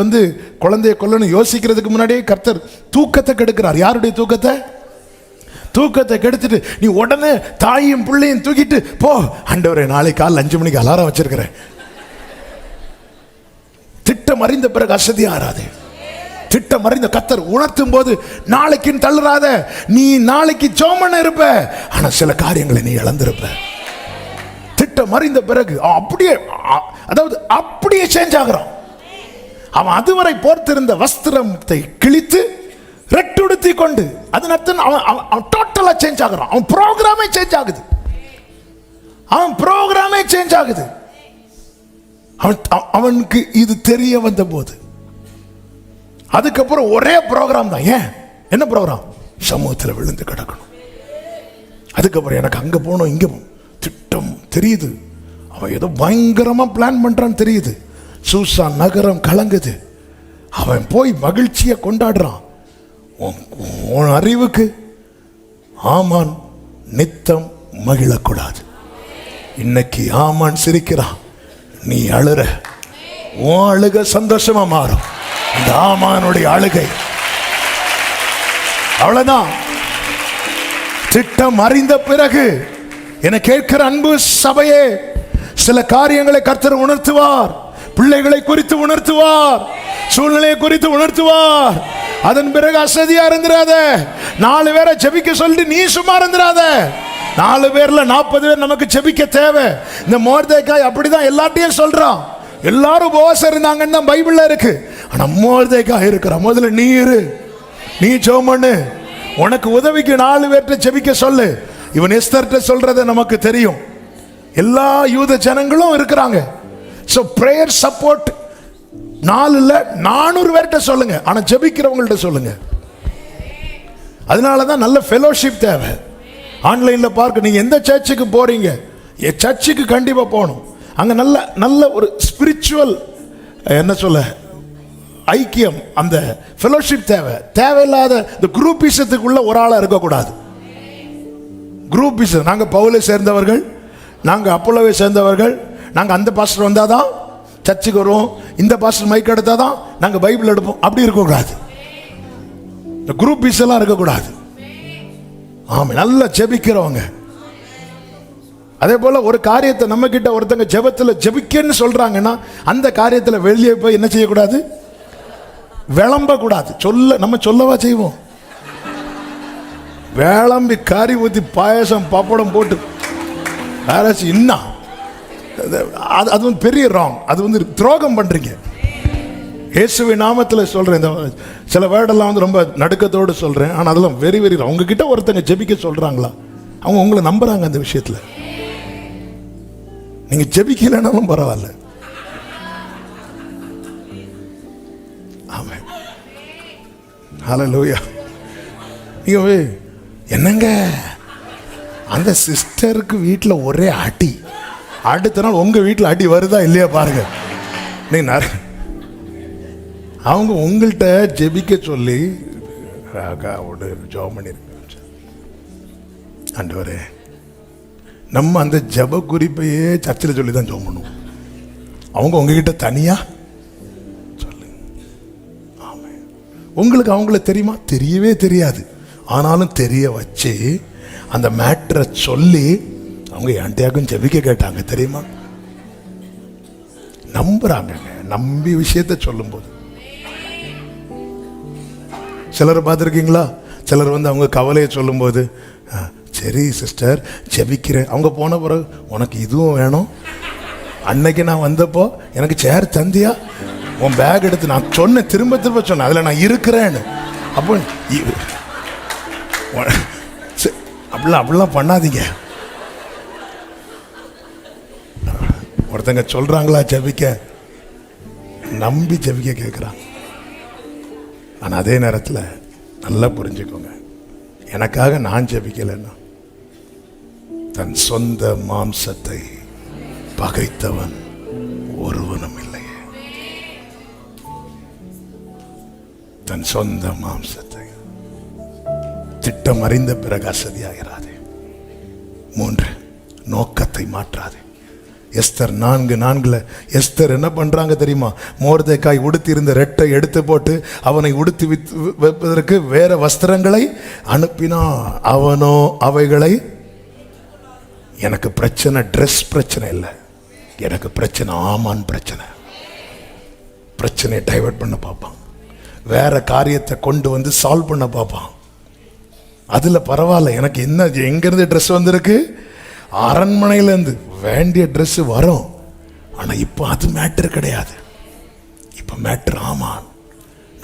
குழந்தைய கொல்லணும் யோசிக்கிறதுக்கு முன்னாடியே கர்த்தர் தூக்கத்தை கெடுக்கிறார். யாருடைய தூக்கத்தை? தூக்கத்தை கெடுத்துட்டு நீ உடனே தாயும் பிள்ளையும் தூக்கிட்டு போ, ஆண்டவரே நாளைக்கு காலையில் 5 மணிக்கு அலாரம் வச்சிருக்கிறேன். திட்டம் அறிந்த பிறகு அசதி ஆறாது. திட்டம் அறிந்த கர்த்தர் உணர்த்தும் போது நாளைக்குன்னு தள்ளுறாத. நீ நாளைக்கு ஜோமன இருப்ப, ஆனா சில காரியங்களை நீ இழந்திருப்ப. திட்டம் அறிந்த பிறகு அப்படியே, அதாவது அப்படியே சேஞ்ச் ஆகிறான். அவன் அதுவரை போர்த்திருந்த வஸ்திரத்தை கிழித்து ரெட்டுடுத்தி கொண்டு, அதன் அர்த்தம் அவன் டோட்டலா சேஞ்ச் ஆகிறான். அவன் ப்ரோக்ராமே சேஞ்ச் ஆகுது. அவன் ப்ரோக்ராமே சேஞ்ச் ஆகுது. அவனுக்கு இது தெரிய வந்த போது அதுக்கப்புறம் ஒரே ப்ரோக்ராம் தான். ஏன்? என்ன ப்ரோக்ராம்? சமூகத்தில் விழுந்து கிடக்கணும். அதுக்கப்புறம் எனக்கு அங்க போனோம், இங்க திட்டம் தெரியுது. அவன் ஏதோ பயங்கரமா பிளான் பண்றான்னு தெரியுது. சூசான் நகரம் கலங்குது. அவன் போய் மகிழ்ச்சியை கொண்டாடுறான். உன் அறிவுக்கு ஆமான் நித்தம் மகிழக்கூடாது. இன்னைக்கு ஆமான் சிரிக்கிறான், நீ அழுற. உன் அழுக சந்தோஷமா மாறும். இந்த ஆமானுடைய அழுகை அவ்வளவுதான். திட்டம் அறிந்த பிறகு என கேட்கிற அன்பு சபையே, சில காரியங்களை கர்த்தர் உணர்த்துவார். பிள்ளைகளை குறித்து உணர்த்துவார், சூழ்நிலையை குறித்து உணர்த்துவார். அதன் பிறகு அசதியா இருந்துராத. 4 பேரை ஜெபிக்க சொல்லி நீ சும்மா இருந்துராத. 4 பேர்ல 40 பேர் நமக்கு ஜெபிக்க தேவை. இந்த மொர்தெகாய் அப்படிதான் எல்லாத்தையும் சொல்றான். எல்லாரும் உபவாசம் இருந்தாங்கன்னு தான் பைபிள்ல இருக்கு. ஆனா மொர்தெகாய் இருக்கிறான். முதல்ல நீ இரு, நீ ஜெபம் பண்ணு. உனக்கு உதவிக்கு 4 பேர்ட்ட ஜெபிக்க சொல்லு. இவன் எஸ்தர்ட்ட சொல்றத நமக்கு தெரியும். எல்லா யூத ஜனங்களும் இருக்கிறாங்க. சோ பிரேயர் சப்போர்ட் 400 பேர்ட்ட சொல்லுங்க. ஆனா ஜெபிக்கிறவங்கள்ட்ட சொல்லுங்க. அதனாலதான் நல்ல ஃபெலோஷிப் தேவை. ஆன்லைன்ல பார்க்க, நீங்க எந்த சர்ச்சுக்கு போறீங்க, சர்ச்சுக்கு கண்டிப்பா போகணும். அங்க நல்ல நல்ல ஒரு ஸ்பிரிச்சுவல் என்ன சொல்ல ஐக்கியம், அந்த ஃபெலோஷிப் தேவை. தேவையில்லாத இந்த குரூப்பிசத்துக்குள்ள ஒரு ஆளா இருக்கக்கூடாது. குரூப்பிசம், நாங்க பவுலை சேர்ந்தவர்கள், நாங்க அப்போலோவை சேர்ந்தவர்கள், நாங்க அந்த பாஸ்டர் வந்தாதான் சர்ச்சுக்கு வருவோம், இந்த பாஸ்டர் மைக் எடுத்தாதான் நாங்க பைபிள் எடுப்போம், அப்படி இருக்கக்கூடாது. இந்த குரூப்பிஸ் எல்லாம் இருக்கக்கூடாது. ஆமா, நல்லா ஜெபிக்கிறவங்க. அதே போல ஒரு காரியத்தை நம்ம கிட்ட ஒருத்தங்க ஜெபத்துல ஜெபிக்கன்னு சொல்றாங்கன்னா அந்த காரியத்துல வெளியே போய் என்ன செய்யக்கூடாது, விளம்ப கூடாது. நம்ம சொல்லவா செய்வோம். வேளம்பி கறி ஊத்தி பாயசம் பப்படம் போட்டு யாராச்சும் இன்னும் அது வந்து பெரிய ராங். அது வந்து துரோகம் பண்றீங்க. இயேசுவின் நாமத்தில் சொல்றேன். இந்த சில வேர்டெல்லாம் வந்து ரொம்ப நடுக்கத்தோடு சொல்றேன். ஆனால் அதெல்லாம் வெரி வெரி ராங். உங்ககிட்ட ஒருத்தங்க ஜெபிக்க சொல்றாங்களா, அவங்க உங்களை நம்புறாங்க அந்த விஷயத்துல. நீங்க ஜெபிக்கலனாலும் பரவாயில்ல. ஆமென். ஹல்லேலூயா. நீங்க என்னங்க அந்த சிஸ்டருக்கு வீட்டில் ஒரே அடி, அடுத்த நாள் உங்க வீட்டில் அடி வருதா இல்லையா பாருங்க. நீங்க அவங்க உங்கள்கிட்ட ஜெபிக்க சொல்லி ஜெபம் பண்ணிருக்க. ஆண்டவரே, நம்ம அந்த ஜெப குறிப்பையே சர்ச்சில் சொல்லி தான் ஜெபம் பண்ணுவோம். அவங்க உங்ககிட்ட தனியா சொல்லுங்க. ஆமென். உங்களுக்கு அவங்கள தெரியுமா? தெரியவே தெரியாது. ஆனாலும் தெரிய வச்சு அந்த மேட்டரை சொல்லி அவங்க என்கிட்டயாக்கும் ஜெபிக்க கேட்டாங்க தெரியுமா? நம்புறாங்க. நம்பி விஷயத்தை சொல்லும் போது சிலரை பார்த்துருக்கீங்களா? சிலர் வந்து அவங்க கவலையை சொல்லும்போது, சரி சிஸ்டர் ஜெபிக்கிறேன். அவங்க போன பிறகு, உனக்கு இதுவும் வேணும், அன்னைக்கு நான் வந்தப்போ எனக்கு சேர் தந்தியா, உன் பேக் எடுத்து நான் சொன்னேன், திரும்ப திரும்ப சொன்னேன், அதில் நான் இருக்கிறேன்னு. அப்போ அப்படிலாம் பண்ணாதீங்க. ஒருத்தங்க சொல்றாங்களா ஜெபிக்க, நம்பி ஜெபிக்க கேட்குறாங்க. ஆனால் அதே நேரத்தில் நல்லா புரிஞ்சுக்கோங்க, எனக்காக நான் ஜெபிக்கலைன்னா தன் சொந்த மாம்சத்தை பகைத்தவன் ஒருவனும் இல்லையே. தன் சொந்த மாம்சத்தை திட்டம் அறிந்த பிறகு அசதியாகிறாதே. 3, நோக்கத்தை மாற்றாதே. எஸ்தர் 4:4 எஸ்தர் என்ன பண்றாங்க தெரியுமா? மோர்தேக்காய் உடுத்தி இருந்த ரெட்டை எடுத்து போட்டு அவனை உடுத்தி வைப்பதற்கு வேற வஸ்திரங்களை அனுப்பினா. அவனோ அவைகளை, எனக்கு பிரச்சனை ட்ரெஸ் பிரச்சனை இல்லை, எனக்கு பிரச்சனை ஆமான் பிரச்சனை. பிரச்சனையை டைவர்ட் பண்ண பார்ப்பான், வேற காரியத்தை கொண்டு வந்து சால்வ் பண்ண பார்ப்பான். அதுல பரவாயில்ல, எனக்கு என்ன எங்கிருந்து ட்ரெஸ் வந்திருக்கு, அரண்மனையிலேருந்து வேண்டிய ட்ரெஸ் வரும். ஆனா இப்போ அது மேட்டர் கிடையாது. இப்போ மேட்டர் ஆமான்.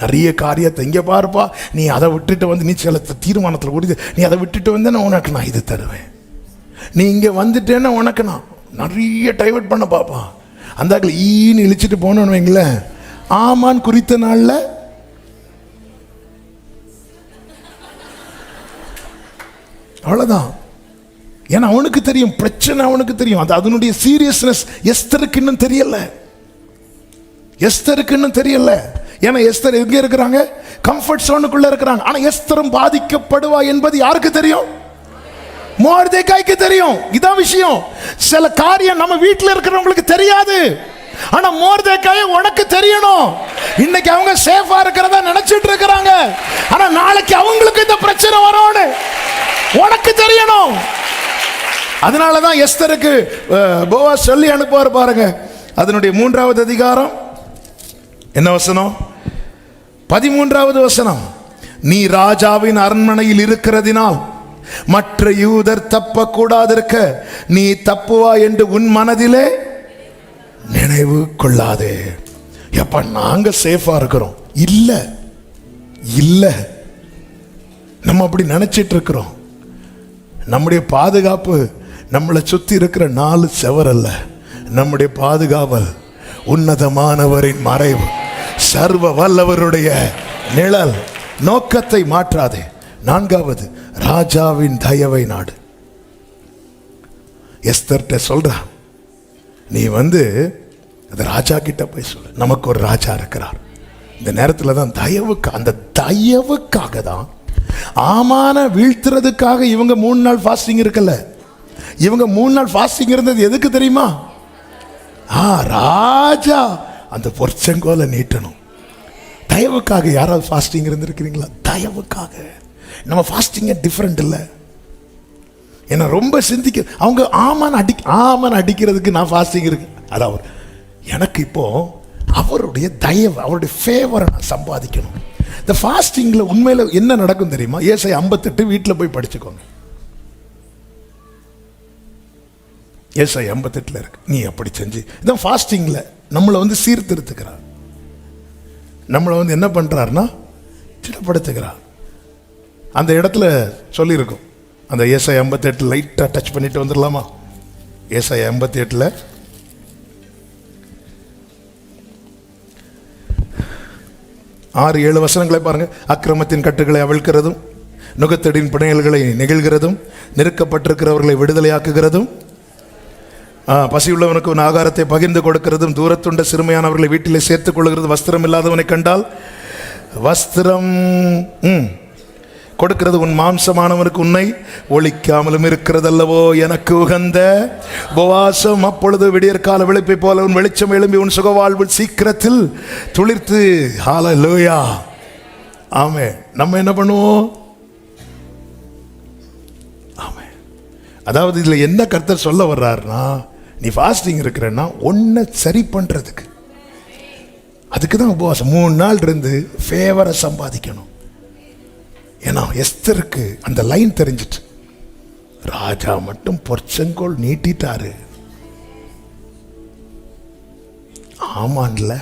நிறைய காரியத்தை இங்கே பாருப்பா, நீ அதை விட்டுட்டு வந்து, நீ சில தீர்மானத்தில் கூடி நீ அதை விட்டுட்டு வந்து உனக்கு நான் இது தருவேன், நீ இங்கே வந்துட்டேன்னா உனக்கு நான் நிறைய டைவர்ட் பண்ண பார்ப்பான். அந்த ஈன்னு இழிச்சிட்டு போனோன்னு வைங்களேன், ஆமான் குறித்த நாளில் அவ்வளோதான். ஏன்னா அவனுக்கு தெரியும் பிரச்சனை, அவனுக்கு தெரியும். அது அதனுடைய சீரியஸ்னஸ் எஸ்தருக்கு இன்னும் தெரியல. எஸ்தருக்கு இன்னும் தெரியல. ஏன்னா எஸ்தர் எங்க இருக்கிறாங்க? கம்ஃபர்ட் ஜோனுக்குள்ள இருக்கிறாங்க. ஆனா எஸ்தரும் பாதிக்கப்படுவா என்பது யாருக்கு தெரியும்? மோர்தேக்காய்க்கு தெரியும். இதான் விஷயம். சில காரியம் நம்ம வீட்டில் இருக்கிறவங்களுக்கு தெரியாது, ஆனா மோர்தேக்காய் உனக்கு தெரியணும். இன்னைக்கு அவங்க சேஃபா இருக்கிறதா நினைச்சிட்டு இருக்கிறாங்க, ஆனா நாளைக்கு அவங்களுக்கு இந்த பிரச்சனை வரும்னு உனக்கு தெரியணும். அதனாலதான் எஸ்தருக்கு போவாஸ் சொல்லி அனுப்புவார் பாருங்க. அதனுடைய 3வது அதிகாரம் என்ன வசனம்? 13வது வசனம். நீ ராஜாவின் அரண்மனையில் இருக்கிறதினால் மற்ற யூதர் தப்ப கூடாதிருக்க நீ தப்புவா என்று உன் மனதிலே நினைவு கொள்ளாதே. எப்ப நாங்க சேஃபா இருக்கிறோம்? இல்ல இல்ல, நம்ம அப்படி நினைச்சிட்டு இருக்கிறோம். நம்முடைய பாதுகாப்பு நம்மளை சுத்தி இருக்கிற 4 செவர் அல்ல. நம்முடைய பாதுகாவல் உன்னதமானவரின் மறைவு, சர்வ வல்லவருடைய நிழல். நோக்கத்தை மாற்றாதே. 4வது, ராஜாவின் தயவை நாடு. எஸ்தர்ட்ட சொல்ற, நீ வந்து அந்த ராஜா கிட்ட போய் சொல்லு, நமக்கு ஒரு ராஜா இருக்கிறார். இந்த நேரத்தில் தான் தயவுக்கு, அந்த தயவுக்காக தான் ஆமான வீழ்த்துறதுக்காக இவங்க 3 நாள் ஃபாஸ்டிங் இருக்கல. இவங்க 3 நாள் ஃபாஸ்டிங் இருந்தது எதுக்கு தெரியுமா? ராஜா அந்த பொற்செங்கோலை நீட்டணும். தயவுக்காக. யாராவது ஃபாஸ்டிங் இருந்திருக்கிறீங்களா? தயவுக்காக. நம்ம ஃபாஸ்டிங் டிஃப்ரெண்ட் இல்லை. ஏன்னா ரொம்ப சிந்திக்க, அவங்க ஆமான் அடிக்கிறதுக்கு நான் ஃபாஸ்டிங் இருக்கு. அதாவது எனக்கு இப்போ அவருடைய தயவு, அவருடைய ஃபேவரை நான் சம்பாதிக்கணும். இந்த ஃபாஸ்டிங்கில் உண்மையில் என்ன நடக்கும் தெரியுமா? ஏசாயா 58 வீட்டில் போய் படிச்சுக்கோங்க. ஏசாயா 58 இருக்கு. நீ அப்படி செஞ்சு இதான் ஃபாஸ்டிங்ல நம்மளை வந்து சீர்திருத்துக்கிறார். நம்மளை வந்து என்ன பண்றாருன்னா திடப்படுத்துகிறார். அந்த இடத்துல சொல்லியிருக்கும். அந்த ஏசாயா 58 லைட்டாக டச் பண்ணிட்டு வந்துடலாமா? ஏசாயா 58 6-7 வசனங்களை பாருங்க. அக்கிரமத்தின் கட்டுகளை அவிழ்க்கிறதும், நுகத்தடின் பிணையல்களை நெகிழ்கிறதும், நெருக்கப்பட்டிருக்கிறவர்களை விடுதலையாக்குகிறதும், பசியுள்ளவனுக்கு உன் ஆகாரத்தை பகிர்ந்து கொடுக்கிறதும், தூரத்துண்ட சிறுமையானவர்களை வீட்டிலே சேர்த்துக் கொள்கிறது, வஸ்திரம் இல்லாதவனை கண்டால் வஸ்திரம் கொடுக்கிறது, உன் மாம்சமானவனுக்கு உன்னை ஒழிக்காமலும் இருக்கிறதல்லவோ எனக்கு உகந்த உபவாசம். அப்பொழுது விடியற்கால விழிப்பை போல உன் வெளிச்சம் எழும்பி உன் சுகவாழ்வு சீக்கிரத்தில் துளிர்த்து. ஹல்லேலூயா, ஆமென். நம்ம என்ன பண்ணுவோம்? ஆமென். அதாவது இதில் என்ன கர்த்தர் சொல்ல வர்றாருன்னா, நீ ஃபாஸ்டிங் இருக்கிறன்னா ஒன்றை சரி பண்ணுறதுக்கு, அதுக்கு தான் உபவாசம். 3 நாள் இருந்து ஃபேவரை சம்பாதிக்கணும். ஏன்னா எஸ்தருக்கு அந்த லைன் தெரிஞ்சிட்டு, ராஜா மட்டும் பொற்செங்கோல் நீட்டிட்டாரு, ஆமான்ல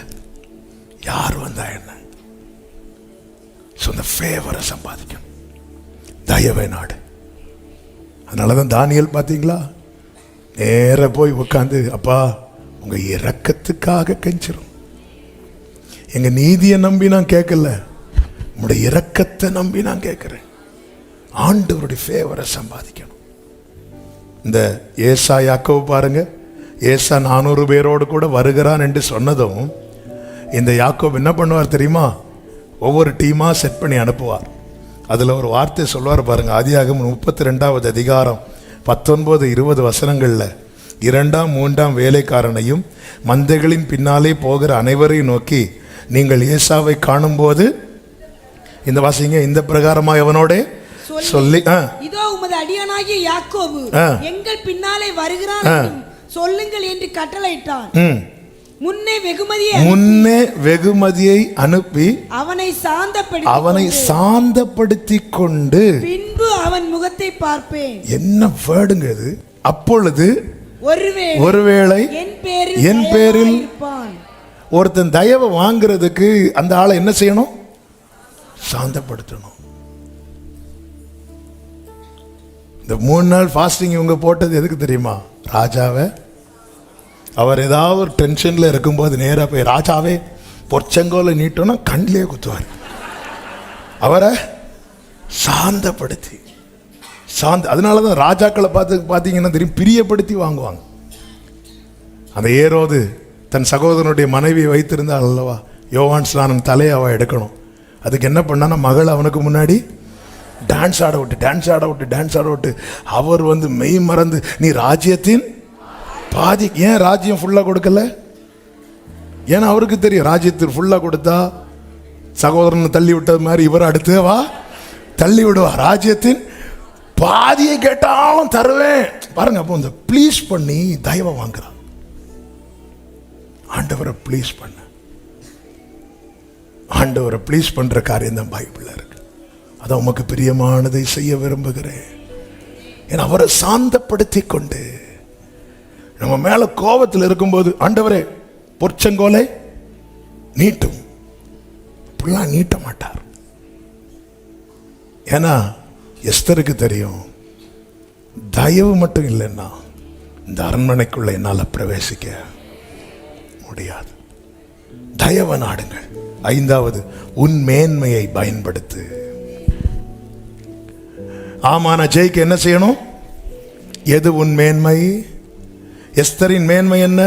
யார் வந்தா என்ன? அந்த ஃபேவரை சம்பாதிக்கணும், தயவை நாடு. அதனாலதான் தானியேல் பார்த்தீங்களா, நேர போய் உட்காந்து, அப்பா உங்க இரக்கத்துக்காக கெஞ்சிரும், எங்க நீதியை நம்பி நான் கேட்கல, உங்களுடைய இரக்கத்தை நம்பி நான் கேட்கிறேன். ஆண்டவருடைய ஃபேவரை சம்பாதிக்கணும். இந்த ஏசா யாக்கோபு பாருங்க, ஏசா 400 பேரோடு கூட வருகிறான் என்று சொன்னதும் இந்த யாக்கோபு என்ன பண்ணுவார் தெரியுமா? ஒவ்வொரு டீமா செட் பண்ணி அனுப்புவார். அதில் ஒரு வார்த்தை சொல்வார் பாருங்க. ஆதியாகமம் 32வது அதிகாரம் 19-20 வசனங்களில் 2ஆம் 3ஆம் வேலைக்காரனையும் மந்தைகளின் பின்னாலே போகிற அனைவரையும் நோக்கி, நீங்கள் ஏசாவை காணும்போது இந்த வாசிங்க, இந்த பிரகாரமாக அவனோட சொல்லி, இதோ உமது அடியானாகிய யாக்கோபு எங்கள் பின்னாலே வருகிறான் சொல்லுங்கள் என்று கட்டளையிட்டான். முன்னே வெகுமதியை அனுப்பி அவனை சாந்தப்படுத்தி கொண்டு பின்பு அவன் முகத்தை பார்ப்பேன். என்ன வேர்டுங்க இது? அப்பொழுது ஒருவேளை என் பேரில் ஒருத்தன் தயவை வாங்குறதுக்கு அந்த ஆளை என்ன செய்யணும்? சாந்தப்படுத்தணும். இந்த 3 நாள் ஃபாஸ்டிங் இவங்க போட்டது எதுக்கு தெரியுமா? ராஜாவை, அவர் ஏதாவது ஒரு டென்ஷன்ல இருக்கும்போது நேராக போய், ராஜாவே பொற்செங்கோலை நீட்டோன்னா கண்ணிலே குத்துவார். அவரை சாந்தப்படுத்தி அதனாலதான் ராஜாக்களை பார்த்தீங்கன்னா தெரியும், பிரியப்படுத்தி வாங்குவாங்க. அந்த ஏரோது தன் சகோதரனுடைய மனைவியை வைத்திருந்தாள் அல்லவா, யோவான் ஸ்நானன் தலையை அவ எடுக்கணும். அதுக்கு என்ன பண்ணான்னா, மகள் அவனுக்கு முன்னாடி டான்ஸ் ஆட விட்டு அவர் வந்து மெய் மறந்து, நீ ராஜ்யத்தின் பாதி, ஏன் ராஜ்யம் ஃபுல்லா கொடுக்கல? ஏன்னா அவருக்கு தெரியும், ராஜ்யத்தில் ஃபுல்லா கொடுத்தா சகோதரனை தள்ளி விட்டது மாதிரி இவர் அடுத்து வா தள்ளி விடுவா. ராஜ்யத்தின் பாதியை கேட்டாலும் தருவேன் பாருங்க. அப்போ இந்த ப்ளீஸ் பண்ணி தயவை வாங்குறான். ஆண்டவரை ப்ளீஸ் பண்ண, ஆண்டவரை ப்ளீஸ் பண்ற காரியம் தான் பைபிள்ல இருக்கு. அதான் உமக்கு பிரியமானதை செய்ய விரும்புகிறேன். ஏன்னா அவரை சாந்தப்படுத்தி கொண்டு, நம்ம மேல கோபத்தில் இருக்கும்போது, ஆண்டவரே பொற்செங்கோலை நீட்டும், இப்படிலாம் நீட்ட மாட்டார். ஏன்னா எஸ்தருக்கு தெரியும், தயவு மட்டும் இல்லைன்னா இந்த அரண்மனைக்குள்ள என்னால் பிரவேசிக்க முடியாது. தயவை நாடுங்கள். 5வது, உன் மேன்மையை பயன்படுத்து. ஆமான ஜெயிக்க என்ன செய்யணும்? எது உன் மேன்மை? எஸ்தரின் மேன்மை என்ன?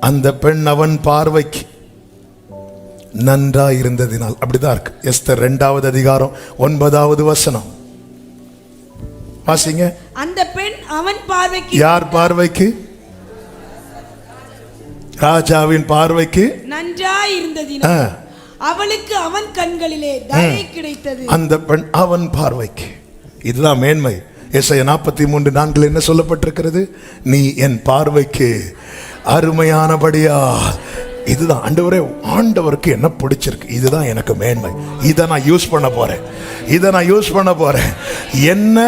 அந்த பெண் அவன் பார்வைக்கு நன்றா இருந்ததினால். அப்படிதான் இருக்கு. எஸ்தர் 2வது அதிகாரம் 9வது வசனம் வாசிங்க. அந்த பெண் அவன் பார்வைக்கு, யார் பார்வைக்கு? ராஜாவின் பார்வைக்கு நன்றாய் இருந்ததினால் அவளுக்கு அவன் கண்களிலே தயை கிடைத்தது. அந்த பெண் அவன் பார்வைக்கு, இதுதான் மேன்மை. ஏசாயா 43:4 என்ன சொல்லப்பட்டிருக்கிறது? நீ என் பார்வைக்கு அருமையானபடியா இதுதான் ஆண்டவருக்கு என்ன பிடிச்சிருக்கு, இதுதான் எனக்கு மேன்மை, இதை நான் யூஸ் பண்ண போறேன். என்ன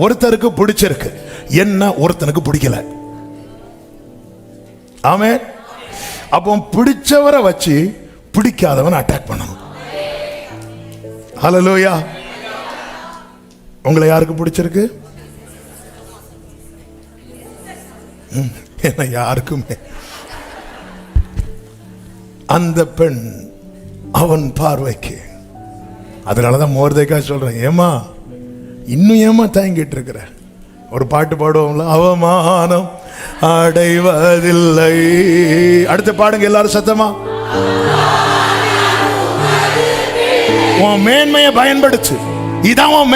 ஒருத்தருக்கு பிடிச்சிருக்கு, என்ன ஒருத்தனுக்கு பிடிக்கல. ஆமென். அப்போ பிடிச்சவரை வச்சு பிடிக்காதவன் அட்டாக் பண்ணணும். ஹல்லேலூயா. உங்களை யாருக்கு பிடிச்சிருக்கு? என்ன யாருக்குமே. அந்த பெண் அவன் பார்வைக்கு. அதனாலதான் மோர்தேக்காய் சொல்றேன், ஏமா இன்னும் ஏமா தாங்கிட்டு இருக்கிற? ஒரு பாட்டு பாடுவோம்ல, அவமானம் அடைவதில்லை. அடுத்து பாடுங்க எல்லாரும் சத்தமா. உன் மேன்மையை பயன்படுத்து. இதான் உன்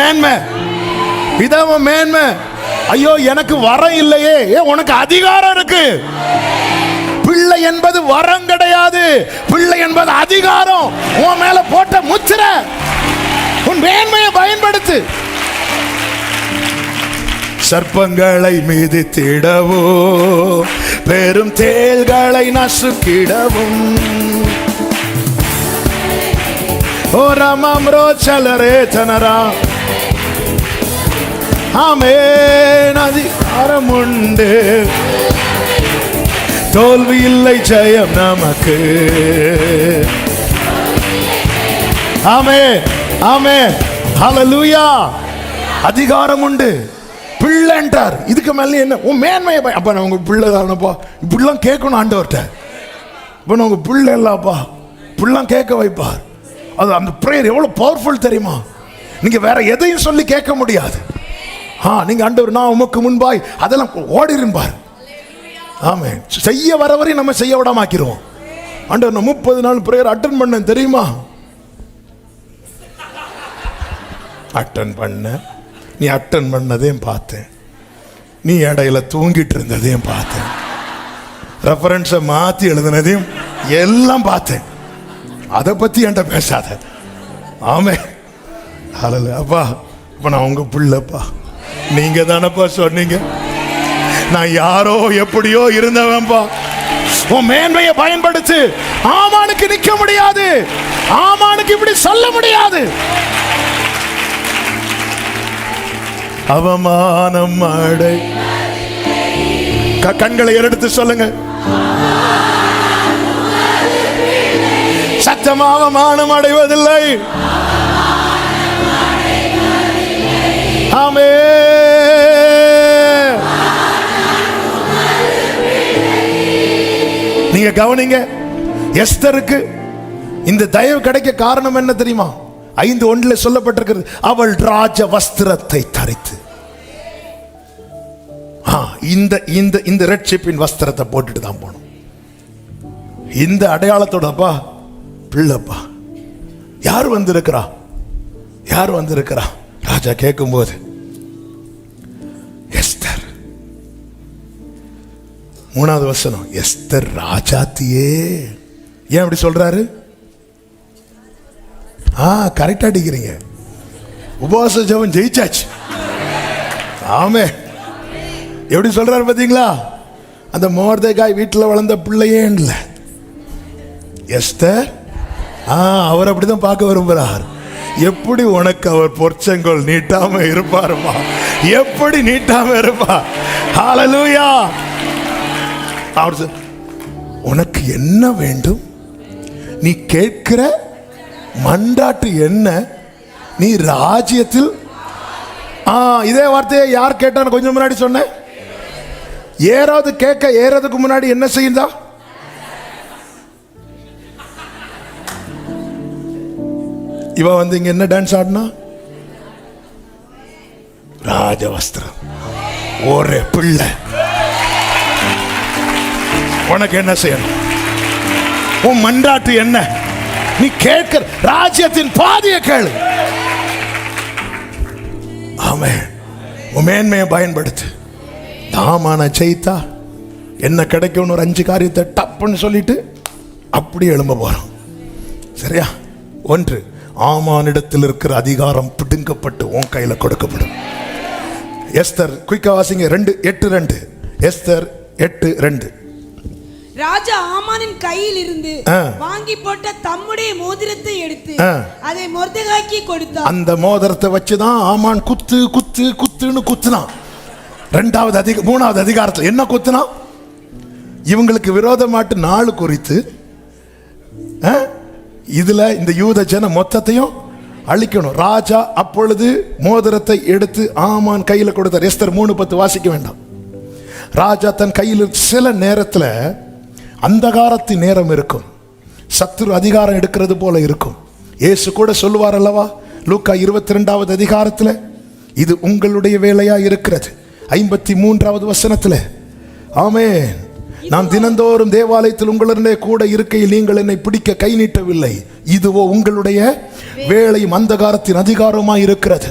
மேன்மை. ஐயோ எனக்கு வரம் இல்லையே, உனக்கு அதிகாரம் இருக்கு. பிள்ளை என்பது வரம் கிடையாது, பிள்ளை என்பது அதிகாரம். உன் மேல போட்ட முத்திரை. உன் மேன்மையை பயன்படுத்து. சர்ப்பங்களை மிதித்திடவோ, பெரும் தேள்களை நசுக்கிடவும், ஓரமம் ரோச்சலரே தனரா. ஆமென். அதிகாரம் உண்டு, தோல்வி இல்லை, ஜெயம் நமக்கு. ஆமென். ஹல்லேலூயா. அதிகாரம் உண்டு. பிள்ளை என்றார். இதுக்கு மேலே என்ன? உன் மேன்மையை அப்ப நான் உங்க பிள்ளை தானப்பா, இப்படிலாம் கேட்கணும் ஆண்டவர்கிட்ட. இப்ப நான் உங்க பிள்ளை இல்லப்பா, இப்படிலாம் கேட்க வைப்பார். அது அந்த பிரேயர் எவ்வளவு பவர்ஃபுல் தெரியுமா? நீங்க வேற எதையும் சொல்லி கேட்க முடியாது. நீங்க ஆண்டவர் நான் உமக்கு முன்பாய் அதெல்லாம் ஓடிருப்பார். ஆமென். செய்ய வர வரை நம்ம செய்ய விடாம ஆக்கிடுவோம். ஆண்டவர் நான் 30 நாள் பிரேயர் அட்டன் பண்ணேன் தெரியுமா? அட்டன் பண்ண, நீ அட்டன் பண்ணதையும் பார்த்தேன், நீ இடையில தூங்கிட்டு இருந்ததையும் பார்த்தேன், ரெஃபரன்ஸை மாத்தி எழுதினதையும் எல்லாம் பார்த்தேன். அதை பத்தி என்கிட்ட பேசாத. ஆமென். ஹல்லேலூயா. அப்பா இப்ப நான் உங்க பிள்ளைப்பா, நீங்க தானப்பா சொன்னீங்க நான் யாரோ எப்படியோ இருந்தவன்பா. உன் மேன்மையை பயன்படுத்து. ஆமானுக்கு நிக்க முடியாது, ஆமானுக்கு இப்படி சொல்ல முடியாது. அவமானம் அடை. கண்களை எடுத்து சொல்லுங்க. சத்தம் அவமானம் அடைவதில்லை. ஆமென். நீங்க கவனிங்க, எஸ்தருக்கு இந்த தயவு கிடைக்க காரணம் என்ன தெரியுமா? 5:1 சொல்லப்பட்டிருக்கிறது, அவள் ராஜ வஸ்திரத்தை தரித்து. இந்த ரட்சிப்பின் வஸ்திரத்தை போட்டுட்டு தான் போனோம். இந்த அடையாளத்தோடப்பா பிள்ளைப்பா. யார் வந்திருக்கிறா? ராஜா கேட்கும் போது எஸ்தர். 3வது வசனம், எஸ்தர் ராஜாத்தியே. ஏன் அப்படி சொல்றாரு? கரெக்டா அடிக்கிறீங்க. உபவாச ஜெபம் ஜெயிச்சாச்சு. ஆமே. எப்படி சொல்றாரு பாத்தீங்களா? அந்த மோர்தேகாய் வீட்டில் வளர்ந்த பிள்ளையே இல்லை எஸ்தர். அவர் அப்படிதான் பார்க்க விரும்புகிறார். எப்படி உனக்கு அவர் பொற்செங்கோல் நீட்டாம இருப்பாருமா? எப்படி நீட்டாம இருப்பா? ஹல்லேலூயா. அவர் உனக்கு என்ன வேண்டும்? நீ கேட்கிற மண்டாட்டு என்ன? நீ ராஜ்யத்தில். இதே வார்த்தையை யார் கேட்டான்னு கொஞ்சம் முன்னாடி சொன்ன. ஏறாவது கேட்க ஏறதுக்கு முன்னாடி என்ன செய்யுதா? இவ வந்து இங்க என்ன டான்ஸ் ஆடினா? ராஜவஸ்திரம். ஒரே பிள்ளை. உனக்கு என்ன செய்யணும்? உன் மன்றாட்டு என்ன? நீ கேட்கிற ராஜ்யத்தின் பாதியை கேளு. ஆமென். உன் மேன்மையை பயன்படுத்து. தாமான ஜெயித்தா என்ன கிடைக்கும்னு ஒரு 5 காரியத்தை டப்புன்னு சொல்லிட்டு அப்படி எழும்ப போறோம். சரியா? 1, ஆமானிடத்தில் இருக்கிற அதிகாரம் பிடுங்கப்பட்டு உன் கையில கொடுக்கப்படும். எஸ்தர் குயிக்கா வாசிங்க. 2:8. எஸ்தர் 8:2. ராஜா ஆமானின் கையில் இருந்து வாங்கி போட்ட தம்முடைய மோதிரத்தை எடுத்து அதை மொர்தெகாய்க்கு கொடுத்தார். அந்த மோதிரத்தை வச்சுதான் ஆமான் குத்துன்னு குத்துனான். மூணாவது அதிகாரத்தில் என்ன குத்துனா? இவங்களுக்கு விரோதமாட்டு நாள் குறித்து இதுல இந்த யூத ஜன மொத்தத்தையும் அழிக்கணும். ராஜா அப்பொழுது மோதிரத்தை எடுத்து ஆமான் கையில கொடுத்தார். எஸ்தர் 3:10 வாசிக்க வேண்டாம். ராஜா தன் கையில் சில நேரத்தில் அந்தகாரத்தின் நேரம் இருக்கும், சத்துரு அதிகாரம் எடுக்கிறது போல இருக்கும். இயேசு கூட சொல்லுவார் அல்லவா லூக்கா 22வது அதிகாரத்தில், இது உங்களுடைய வேலையா இருக்கிறது 53வது வசனத்தில். ஆமென். நான் தினந்தோறும் தேவாலயத்தில் உங்களுடைய கூட இருக்கையில் நீங்கள் என்னை பிடிக்க கை நீட்டவில்லை, இதுவோ உங்களுடைய வேலையும் அந்தகாரத்தின் அதிகாரமாய் இருக்கிறது.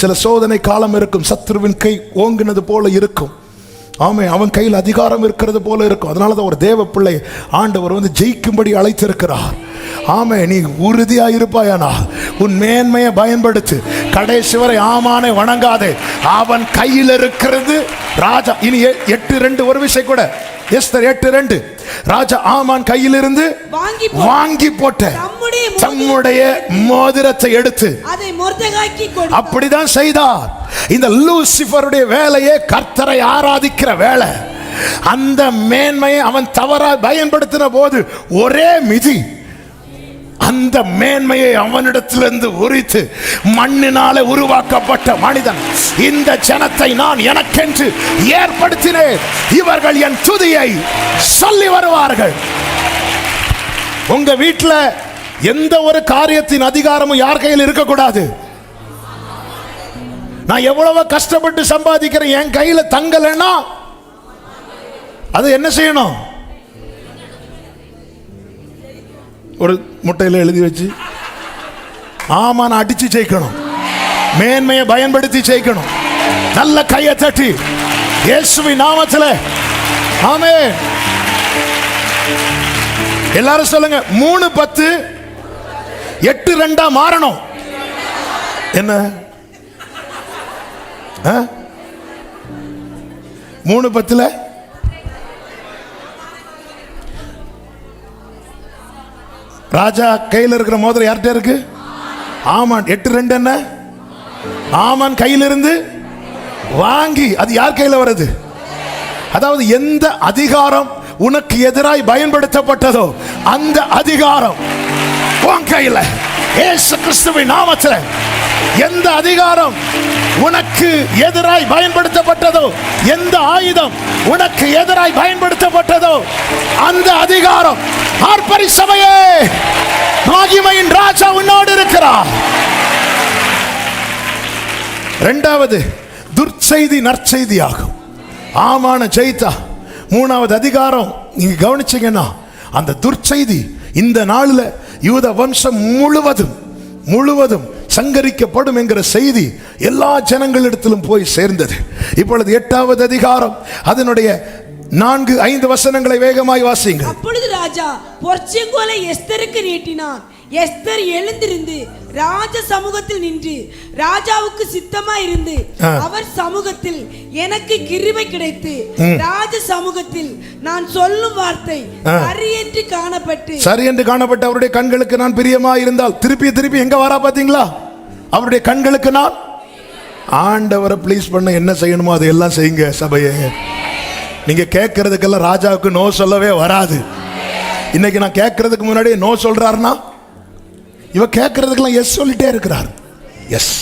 சில சோதனை காலம் இருக்கும், சத்துருவின் கை ஓங்கினது போல இருக்கும். ஆமே, அவன் கையில் அதிகாரம் இருக்கிறது போல இருக்கும். அதனாலதான் ஒரு தேவ பிள்ளை ஆண்டவர் ஜெயிக்கும்படி அழைத்திருக்கிறார். ஆமே, நீ உறுதியா இருப்பாயானா உன் மேன்மையை பயன்படுத்து. கடைசி வரை ஆமானை வணங்காதே, அவன் கையில் இருக்கிறது ராஜா. இனி 8:2 ஒரு விஷயம் கூட, எஸ்தர் 8:2, ராஜா ஆமான் கையிலிருந்து வாங்கி போட்ட தம்முடைய மோதிரத்தை எடுத்து அதை மொர்தெகாய்க்கு கொடுத்தார். அப்படிதான் செய்தார். இந்த லூசிபருடைய வேலையே கர்த்தரை ஆராதிக்கிற வேலை. அந்த மேன்மையை அவன் தவறாக பயன்படுத்தின போது ஒரே மிதி அந்த மேன்மையை அவனிடத்திலிருந்து உரித்து மண்ணினாலே உருவாக்கப்பட்ட மனிதன், இந்த ஜனத்தை நான் எனக்கென்று ஏற்படுத்தினேன், இவர்கள் என் துதியை சொல்லி வருவார்கள். உங்க வீட்டில் எந்த ஒரு காரியத்தின் அதிகாரமும் யார் கையில் இருக்கக்கூடாது. நான் எவ்வளவு கஷ்டப்பட்டு சம்பாதிக்கிறேன், என் கையில தங்கலைன்னா அது என்ன செய்யணும்? ஒரு முட்டையில் எழுதி வச்சு ஆமான் அடிச்சு ஜெயிக்கணும், மேன்மையை பயன்படுத்தி ஜெயிக்கணும். நல்ல கையை தட்டி இயேசுவின் நாமத்தில் ஆமென். எல்லாரும் சொல்லுங்க, 3:10 8:2 மாறணும். என்ன 3:10 ராஜா கையில் இருக்கிற மோதிரம் யார்கிட்ட இருக்கு? ஆமான். 8:2 என்ன? ஆமான் கையிலிருந்து வாங்கி, அது யார் கையில் வருது? அதாவது எந்த அதிகாரம் உனக்கு எதிராய் பயன்படுத்தப்பட்டதோ அந்த அதிகாரம் உன் கையில். இயேசு கிறிஸ்துவின் நாமத்தில் எந்த அதிகாரம் உனக்கு எதிராய் பயன்படுத்தப்பட்டதோ, எந்த ஆயுதம் உனக்கு எதிராய் பயன்படுத்தப்பட்டதோ அந்த அதிகாரம் ஆர்ப்பரி சபையே, மகிமையின் ராஜா உன்னோடு இருக்கிறார். இரண்டாவது துர்ச்செய்தி நற்செய்தியாகும். ஆமான ஜெயித்தா 3வது அதிகாரம் நீங்க கவனிச்சீங்கன்னா, அந்த துர்ச்செய்தி இந்த நாளில் யூத வம்சம் முழுவதும் சங்கரிக்கப்படும் என்கிற செய்தி எல்லா ஜனங்களிடத்திலும் போய் சேர்ந்தது. இப்பொழுது 8வது அதிகாரம் அதனுடைய 4-5 வசனங்களை வேகமாய் வாசிங்க. அப்பொழுது ராஜா பொற்செங்கோலை எஸ்தருக்கு நீட்டினான். எஸ்தர் எழுந்திருந்து ராஜ சமூகத்தில் நின்று ராஜாவுக்கு சித்தமாய் இருந்து அவர் சமூகத்தில் எனக்கு கிருபை கிடைத்து ராஜ சமூகத்தில் நான் சொல்லும் வார்த்தை சரி என்று காணப்பட்டு அவருடைய கண்களுக்கு நான் பிரியமாய் இருந்தால், திருப்பி எங்க வரா பாத்தீங்களா? அவருடைய கண்களுக்கு நான். ஆண்டவரை ப்ளீஸ் பண்ண என்ன செய்யணுமோ அதையெல்லாம் செய்யுங்க சபையே. நீங்க கேட்கறதுக்கெல்லாம் ராஜாவுக்கு நோ சொல்லவே வராது. இன்னைக்கு நான் கேட்கறதுக்கு முன்னாடி நோ சொல்றாருன்னா, இவ கேட்கறதுக்கெல்லாம் எஸ் சொல்லிட்டே இருக்கிறார். எஸ்,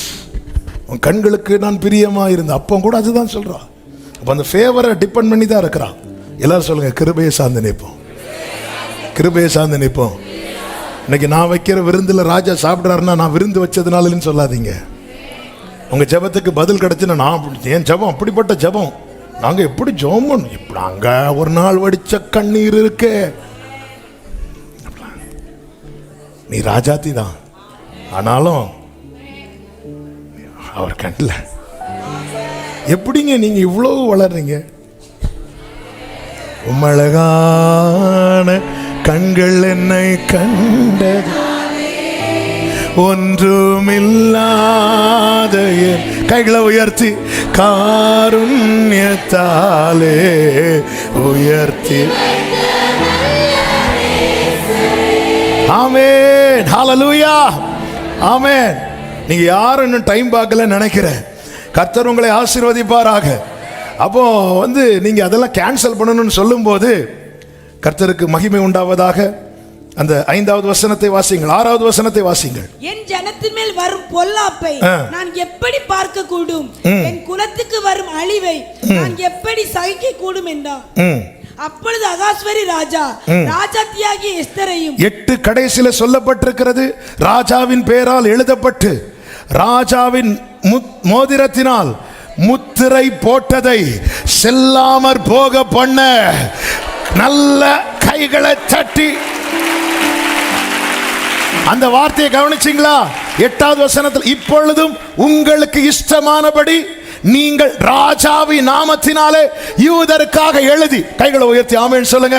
உன் கண்களுக்கு நான் பிரியமா இருந்த அப்போ கூட அதுதான் சொல்றான். அப்போ அந்த ஃபேவரை டிபெண்ட் பண்ணி தான் இருக்கிறான். எல்லாரும் சொல்லுங்க, கிருபையை சார்ந்து நிற்போம், கிருபையை சார்ந்து நிற்போம். இன்னைக்கு நான் வைக்கிற விருந்தில் ராஜா சாப்பிட்றாருன்னா நான் விருந்து வச்சதுனாலன்னு சொல்லாதீங்க. உங்க ஜபத்துக்கு பதில் கிடைச்சுன்னா, நான் என் ஜபம் அப்படிப்பட்ட ஜபம், நாங்கள் எப்படி ஜோமன் இப்படி அங்கே ஒரு நாள் வடிச்ச கண்ணீர் இருக்கு. நீ ராஜாத்தி தான், ஆனாலும் அவர் கண்ணில் எப்படிங்க நீங்க இவ்வளவு வளர்றீங்க? உம்மழகான கண்கள் என்னை கண்டது, ஒன்றுமில்லாத கைகளை உயர்த்தி காருண்யத்தாலே உயர்த்தி ஆமென். ஹalleluya. ஆமென். நீங்க யாரும் இன்னும் டைம் பார்க்கல நினைக்கிறேன். கர்த்தர் உங்களை ஆசீர்வதிப்பாராக. அப்போ நீங்க அதெல்லாம் கேன்சல் பண்ணணும்னு சொல்லும்போது கர்த்தருக்கு மகிமை உண்டாவதாக. அந்த 5வது வசனத்தை வாசிங்கள், 6வது வசனத்தை வாசிங்கள். என் ஜனத்தின் மேல் வரும் பொல்லாப்பை நான் எப்படி பார்க்க கூடும்? என் குலத்துக்கு வரும் அழிவை நான் எப்படி சகிக்க கூடும் என்றார். அப்பொழுது அகாஸ்வரி ராஜா ராஜாத்தியாகிய எஸ்தரையும் 8 கடைசியில சொல்லப்பட்டிருக்கிறது. ராஜாவின் பெயரால் எழுதப்பட்டு ராஜாவின் மோதிரத்தினால் முத்திரை போட்டதை செல்லாமற் போக பண்ண நல்ல கைகளை தட்டி. அந்த வார்த்தையை கவனிச்சீங்களா? 8வது வசனத்தில் இப்பொழுதும் உங்களுக்கு இஷ்டமானபடி நீங்கள் ராஜாவின் நாமத்தினாலே யூதருக்காக எழுதி. கைகளை உயர்த்தி ஆமென் சொல்லுங்க.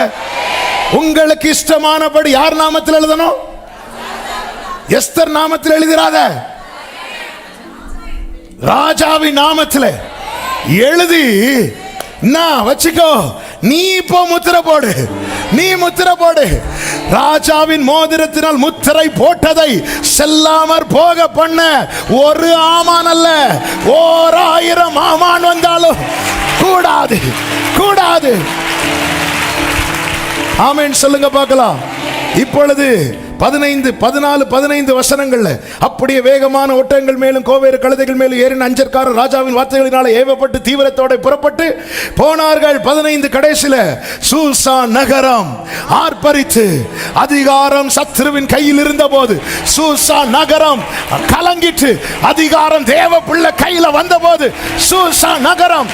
உங்களுக்கு இஷ்டமானபடி யார் நாமத்தில் எழுதணும்? எஸ்தர் நாமத்தில் எழுதிராத, ராஜாவின் நாமத்தில் எழுதி வச்சுக்கோ. நீ இப்போ முத்திரை போடு, நீ முத்திரை போடு. ராஜாவின் மோதிரத்தினால் முத்திரை போட்டதை செல்லாமற் போக பண்ண ஒரு ஆமான் அல்ல, 1000 ஆமான் வந்தாலும் கூடாது, கூடாது. ஆமென் சொல்லுங்க பார்க்கலாம். இப்பொழுது 15, 14, 15 வசனங்கள்ல அப்படியே வேகமான ஒட்டகங்கள் மேலும் கோவேறு கழுதைகள் மேலும் ஏறின அஞ்சற்காரர் ராஜாவின் வார்த்தைகளினால ஏவப்பட்டு தீவிரத்தோட புறப்பட்டு போனார்கள். 15 கடைசியில சூசா நகரம் ஆர்ப்பரித்து, அதிகாரம் சத்ருவின் கையில் இருந்த போது சூசா நகரம் கலங்கிட்டு, அதிகாரம் தேவ பிள்ளை கையில வந்த போது சூசா நகரம்.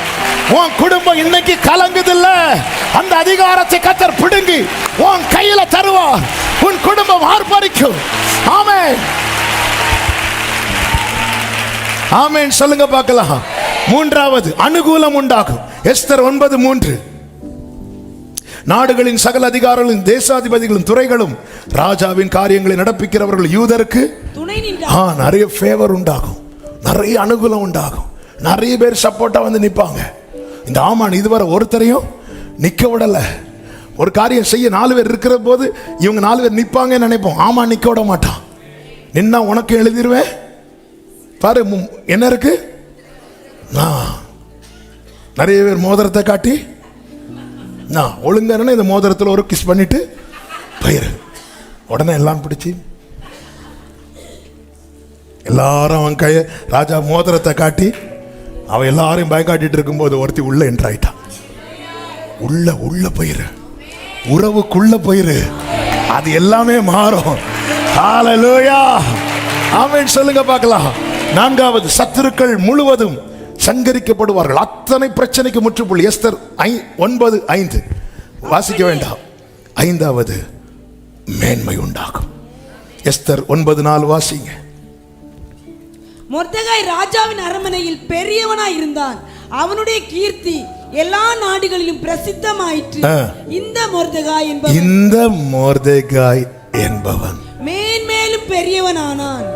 உன் குடும்பம் இன்னைக்கு கலங்குதில்ல, அந்த அதிகாரத்தை கர்த்தர் பிடுங்கி உன் கையில தருவார். உன் குடும்பம் ஆர்ப்பரிக்கும். ஆமென், ஆமென் சொல்லுங்க பார்க்கலாம். 3வது அனுகூலம் உண்டாகும். எஸ்தர் 9:3. நாடுகளின் சகல அதிகாரிகளும் தேசாதிபதிகளும் துறைகளும் ராஜாவின் காரியங்களை நடப்பிக்கிறவர்கள் யூதருக்கு துணை நின்றார். நிறைய ஃபேவர் உண்டாகும், நிறைய அனுகூலம் உண்டாகும். நிறைய பேர் சப்போர்ட்டா நிப்பாங்க. இந்த ஆமான் இதுவரை ஒருத்தரையும் நிக்க விடல. ஒரு காரியம் செய்ய 4 பேர் இருக்கிற போது இவங்க 4 பேர் நிப்பாங்க நினைப்போம். ஆமா, நிக்க விட மாட்டான். நின்னா உனக்கு எழுதிருவேன் பாரு. என்ன இருக்கு? நிறைய பேர் மோதிரத்தை காட்டி ஒழுங்கான இந்த மோதிரத்தில் ஒரு கிஸ் பண்ணிட்டு பயிர் உடனே எல்லாம் பிடிச்சி எல்லாரும் அவன் கைய ராஜா மோதிரத்தை காட்டி அவன் எல்லாரையும் பயங்காட்டிட்டு இருக்கும்போது ஒருத்தி உள்ள என்ட்ராயிட்டான். உள்ள போயிரு, உறவுக்குள்ள போயிரு, அது எல்லாமே மாறும். ஹல்லேலூயா, ஆமென் சொல்லுங்க பார்க்கலாம். 4வது சத்துருக்கள் முழுவதும் சங்கரிக்கப்படுவார்கள். அத்தனை பிரச்சனைக்கு முற்றுப்புள்ளி. எஸ்தர் 9:5 வாசிக்க வேண்டாம். 5வது மேன்மை உண்டாகும். எஸ்தர் 9:4 வாசிங்க. மொர்தெகாய் ராஜாவின் அரண்மனையில் பெரியவனாய் இருந்தான். அவனுடைய கீர்த்தி எல்லா நாடுகளிலும் பிரசித்தமாயிற்று. இந்த மொர்தெகாய் என்பவன் மேன்மேலும் பெரியவனானான்.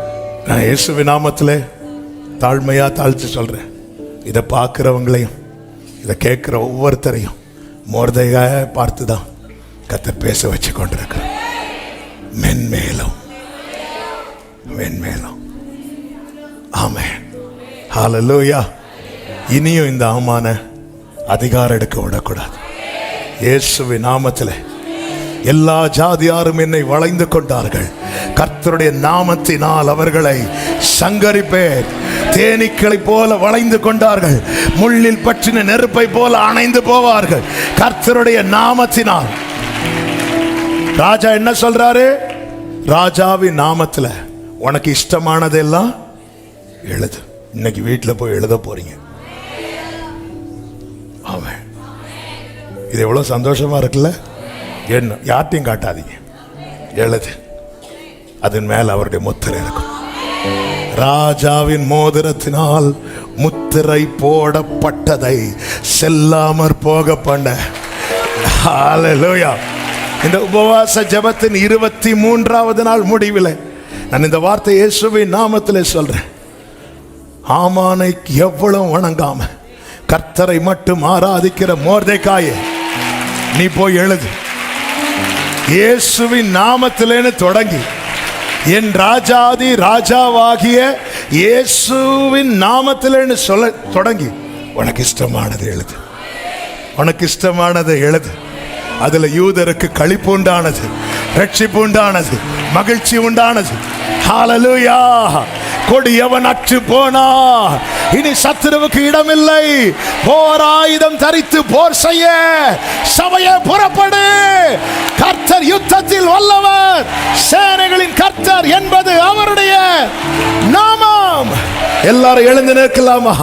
நான் இயேசுவின் நாமத்திலே தாழ்மையா தாழ்த்து சொல்றேன். இதை பார்க்கிறவங்களையும் இதை கேட்கிற ஒவ்வொருத்தரையும் மொர்தெகாயை பார்த்துதான் கர்த்தர் பேச வச்சு கொண்டிருக்கிறார். மென்மேலும் மென்மேலும். ஆமென், ஹல்லேலூயா. இனியும் இந்த ஆமான அதிகாரம் எடுக்க விடக்கூடாது. இயேசுவின் நாமத்தில் எல்லா ஜாதியாரும் என்னை வளைந்து கொண்டார்கள். கர்த்தருடைய நாமத்தினால் அவர்களை சங்கரிப்பேன். தேனீக்களை போல வளைந்து கொண்டார்கள், முள்ளில் பற்றின நெருப்பை போல அணைந்து போவார்கள். கர்த்தருடைய நாமத்தினால். ராஜா என்ன சொல்றாரு? ராஜாவின் நாமத்துல உனக்கு இஷ்டமானதெல்லாம் எழுது. இன்னைக்கு வீட்டில் போய் எழுத போறீங்க. ஆமென். இது எவ்வளவு சந்தோஷமா இருக்குல்ல? என்ன யார்ட்டையும் காட்டாதீங்க, எழுது. அதன் மேல் அவருடைய முத்திரை இருக்கும். ராஜாவின் மோதிரத்தினால் முத்திரை போடப்பட்டதை செல்லாமற் போக பண்ண. ஹல்லேலூயா. இந்த உபவாச ஜெபத்தின் 23வது நாள் முடிவில் நான் இந்த வார்த்தை இயேசுவின் நாமத்திலே சொல்றேன். ஆமானை எவ்வளவு வணங்காம கர்த்தரை மட்டும் ஆராதிக்கிற மொர்தெகாயே, நீ போய் எழுது. இயேசுவின் நாமத்திலேன்னு தொடங்கி என் ராஜாதி ராஜாவாகிய இயேசுவின் நாமத்திலேன்னு சொல்ல தொடங்கி உனக்கு இஷ்டமானதை எழுது, உனக்கு இஷ்டமானதை எழுது. அதுல யூதருக்கு களிப்பு உண்டானது, ரட்சிப்பு உண்டானது, மகிழ்ச்சி உண்டானது. ஹல்லேலூயா. கொடியவன் அற்று போனா, இனி சத்துருவுக்கு இடமில்லை. போர் ஆயுதம் தரித்து போர் செய்ய சபையே புறப்படு. கர்த்தர் யுத்தத்தில் வல்லவர், சேனைகளின் கர்த்தர் என்பது அவருடைய நாமம். எல்லாரும் எழுந்து நிற்கலாமா?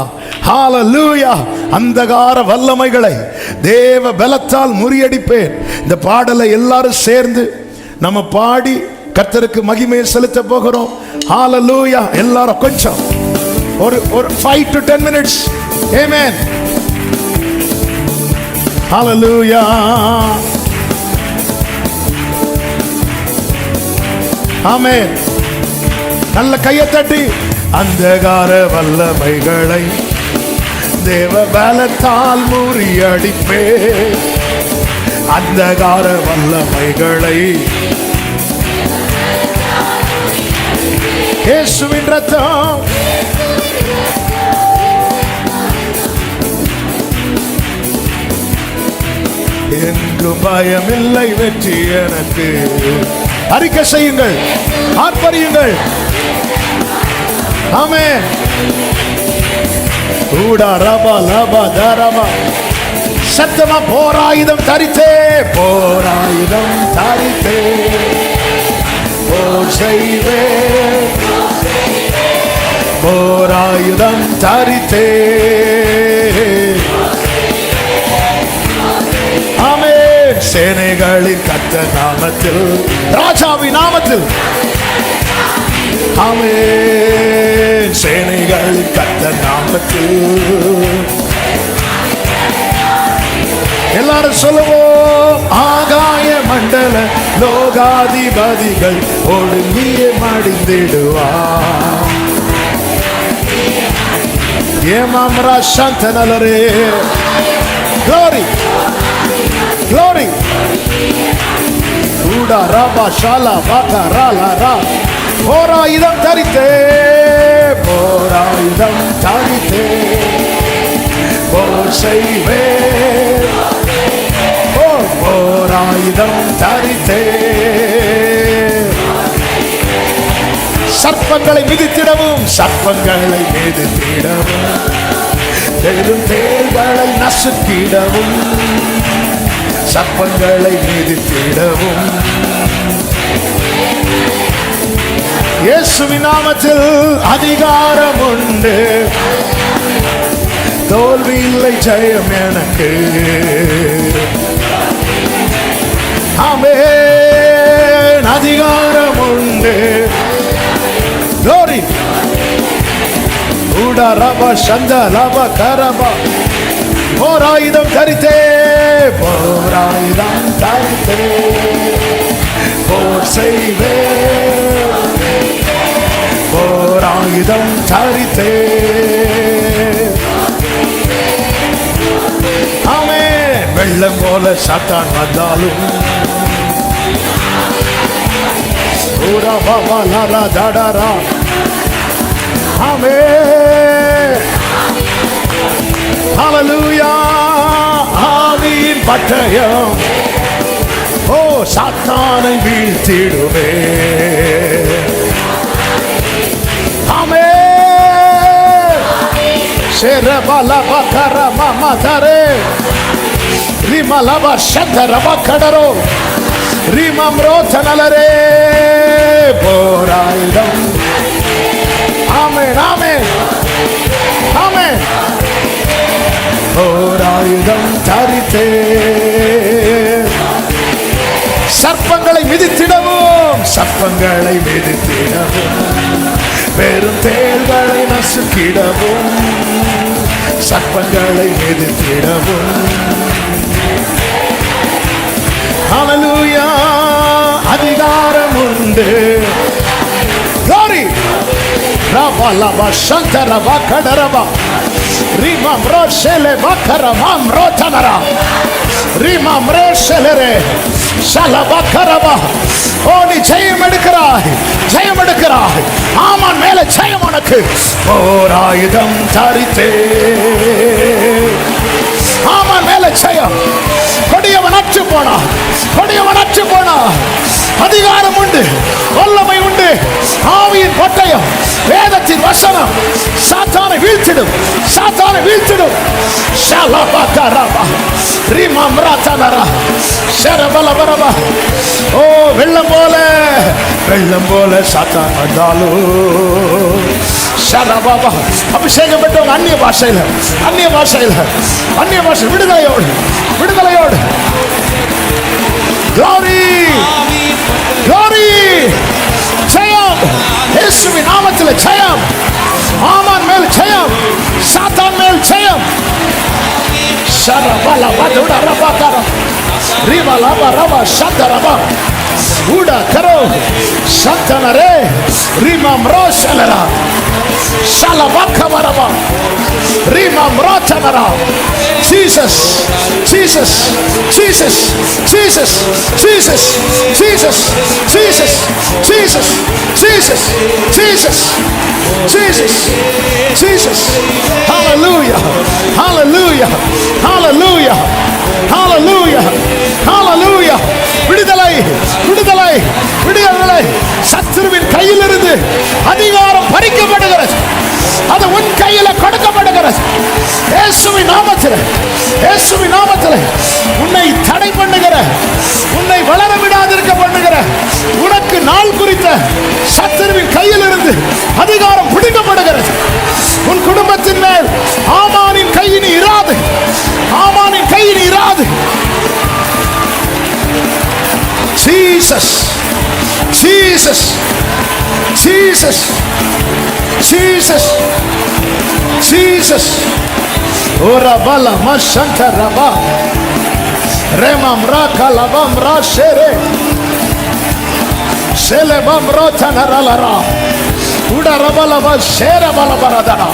ஹல்லேலூயா. அந்தகார வல்லமைகளை தேவ பலத்தால் முறியடிப்பேன். இந்த பாடலை எல்லாரும் சேர்ந்து நம்ம பாடி கர்த்தருக்கு மகிமையை செலுத்த போகிறோம். ஹல்லேலூயா. எல்லாரும் கொஞ்சம் ஒரு 5 to 10 minutes. ஆமென். ஹல்லேலூயா. ஆமென். நல்ல கையை தட்டி அந்தகார வல்லமைகளை தேவ பலத்தால் முறியடிப்பே. அந்தகார வல்லமைகளை இயேசுவின் ரத்தம் என்றும் பயமில்லை, வெற்றி எனக்கு. அறிக்கை செய்யுங்கள், ஆர்ப்பரியுங்கள். ஆமென். ஊடா ரபா லபா தரபா. சத்தமா போராயுதம் தரித்தே, போராயுதம் தரித்தே போர் செய்வே, போராயுதம் தரித்தே. ஆமென். சேனைகளின் கர்த்தர் நாமத்தில், ராஜாவின் நாமத்தில். ஆமென். சேனைகளின் கர்த்தர் நாமத்தில். எல்லாரும் சொல்லுவோம். ஆகாய மண்டல லோகாதிபதிகள் ஒடுங்கியே மடிந்திடுவார். ஏமாம்ரா சாந்தனலரே. Glory, glory. ஊடா ரபா ஷாலா பாகா ராலா ரா. போராயுதம் தரித்தே, போராயுதம் தரித்தே போர் செய்வே. போராயுதம் தரித்தே சர்ப்பங்களை மிதித்திடவும், சர்ப்பங்களை மிதித்திடவும், பெரும் தேள்களை நசுக்கிடவும், சர்ப்பங்களை மிதித்திடவும். இயேசுவின் நாமத்தில் அதிகாரம் உண்டு. தோல்வி இல்லை, ஜெயம் எனக்கு. ஆமென். அதிகாரம் உண்டு. Glory. ஊடா ரபா சந்தா லபா கரபா. போராயுதம் தரித்தே, போராயுதம் தரித்தே போர் செய்வே. போராயுதம் தரித்தே. ஆமென். வெள்ளம் போல சாத்தான் வந்தாலும், ஊரா பாபா லாரா தாடாரா. ஆமென். ஹல்லேலூயா. ஆவியின் பட்டயம் ஓ சாத்தானை வீழ்த்திடுவே. ஆமென். ஷெரபலபா கரமா மதரே. ரிமலபா ஷந்தரபா கடரோ. ரிமம்ரோ தனலரே. போராயுதம். ஆமென், ஆமென், ஆமென். போராயுதம் தரித்தே சர்ப்பங்களை மிதித்திடவும், சர்ப்பங்களை மிதித்திடவும், பெரும் தேள்களை நசுக்கிடவும், சர்ப்பங்களை மிதித்திடவும். ஹல்லேலூயா. அதிகாரம் உண்டு. Glory. Raba laba shantaraba kadaraba. Rimam roshele bakaramam rotanara. Reema மரேஷலரே ஷலபகரபா. ஓ நீ ஜெயம் எடுக்கிறாய், ஜெயம் எடுக்கிறாய். ஆமான் மேல ஜெயம் உனக்கு. போராயுதம் தரித்தே. ஆமான் மேல ஜெயம். கொடியவன் அற்று போனா, கொடியவன் அற்று போனா. அதிகாரம் உண்டு, வல்லமை உண்டு. ஆவியின் பட்டயம், வேதத்தின் வசனம் சாத்தானை வீழ்த்திடும், சாத்தானை வீழ்த்திடும். ஷலபகரபா ரீமாம்ராதனரா ஷரபலபரபா. ஓ வெள்ளம் போல, வெள்ளம் போல சாத்தான் வந்தாலும் ஷரபாபா. அபிஷேகம் பெற்றவங்க அந்நிய பாஷையில், அந்நிய பாஷையில், அந்நிய பாஷை விடுதலையோடு, விடுதலையோடு. Glory, glory, ஜெயம். இயேசுவின் நாமத்தில் ஜெயம். ஆமான் மேல் ஜெயம், சாத்தான் மேல் ஜெயம். ஷரபலபதுட ரபகர ரிவலப ரப ஷதரப உட கரோ சந்தனரே ரிமம்ரோஷலரா ஷலபகவரப ரிமம்ரோச்சனரா. Jesus, Jesus, Jesus, Jesus, Jesus, Jesus, Jesus, Jesus, Jesus, Jesus, Jesus, Jesus. Hallelujah, hallelujah, hallelujah, hallelujah, hallelujah. விடுதலை, விடுதலை, விடுதலை. சத்துருவின் கையிலிருந்து அதிகாரம் பறிக்கப்படுகிறது. அது உன் கையில கொடுக்கப்படுகிறது. இயேசுவின் நாமத்தில், இயேசுவின் நாமத்தில் உன்னை தடை பண்ணுகிற, உன்னை வளர விடாதிருக்க பண்ணுகிற, உனக்கு நாள் குறித்த சத்துருவின் கையிலிருந்து அதிகாரம் பிடிக்கப்படுகிறது. உன் குடும்பத்தின் மேல் ஆமானின் கையினி இராது, ஆமானின் கையினி இராது. Jesus, Jesus, Jesus, Jesus, Jesus. Ora bala mashanta raba remam raka labam rashere selebam rotanaralara uda rabala bashere bala baradana.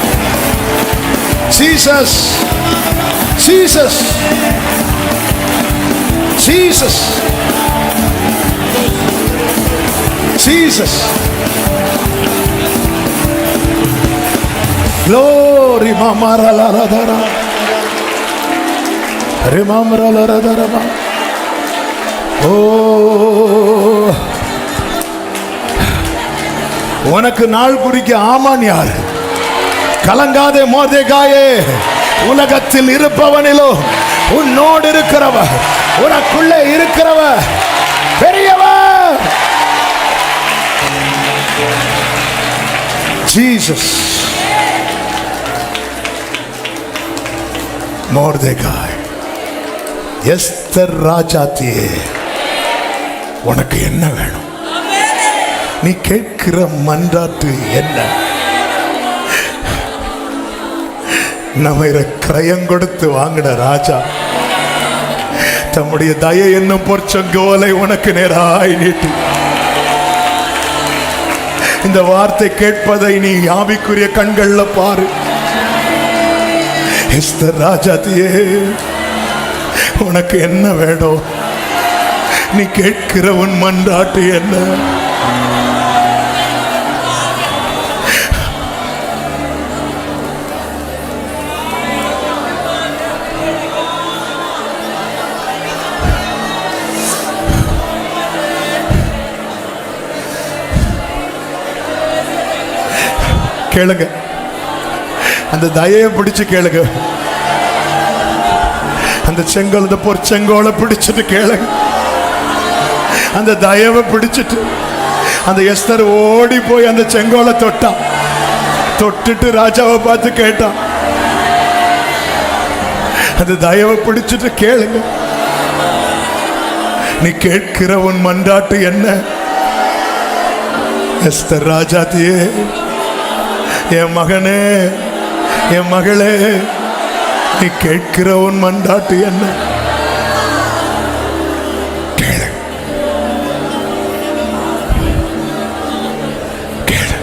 Jesus, Jesus, Jesus, Jesus. Glory mamara la la dara remamra la la dara. Oh, உனக்கு நாள் குறிக்க ஆமான் யார்? கலங்காதே மோர்தெகாயே, உலகத்தில் இருப்பவனிலோ உன்னோடு இருக்கிறவர், உனக்குள்ளே இருக்கிறவர் பெரியவர். Jesus. மோர்தெகாய், எஸ்தர் ராஜாத்தியே, உனக்கு என்ன வேணும்? நீ கேட்கிற மன்றாட்டு என்ன? நம்ம கிரயம் கொடுத்து வாங்கின ராஜா தம்முடைய தயை என்னும் பொற்சங்கோலை உனக்கு நேராய் நீட்டி. இந்த வார்த்தை கேட்பதை நீ ஆவிக்குரிய கண்கள்ல பாரு. எஸ்தர் ராஜாத்தியே, உனக்கு என்ன வேணும்? நீ கேட்கிற உன் மன்றாட்டு என்ன? கேளுங்க, அந்த தயையை பிடிச்சு கேளுங்க. அந்த செங்கோல், அந்த பொற்செங்கோலை பிடிச்சிட்டு கேளுங்க. அந்த தயவை பிடிச்சிட்டு அந்த எஸ்தர் ஓடி போய் அந்த செங்கோலை தொட்டான். தொட்டுட்டு ராஜாவை பார்த்து கேட்டான். அந்த தயவை பிடிச்சிட்டு கேளுங்க. நீ கேட்கிற உன் மன்றாட்டு என்ன? எஸ்தர் ராஜாத்தியே, என் மகனே, என் மகளே, நீ கேட்கிற உன் மன்றாட்டு என்ன? கேளு, கேளு,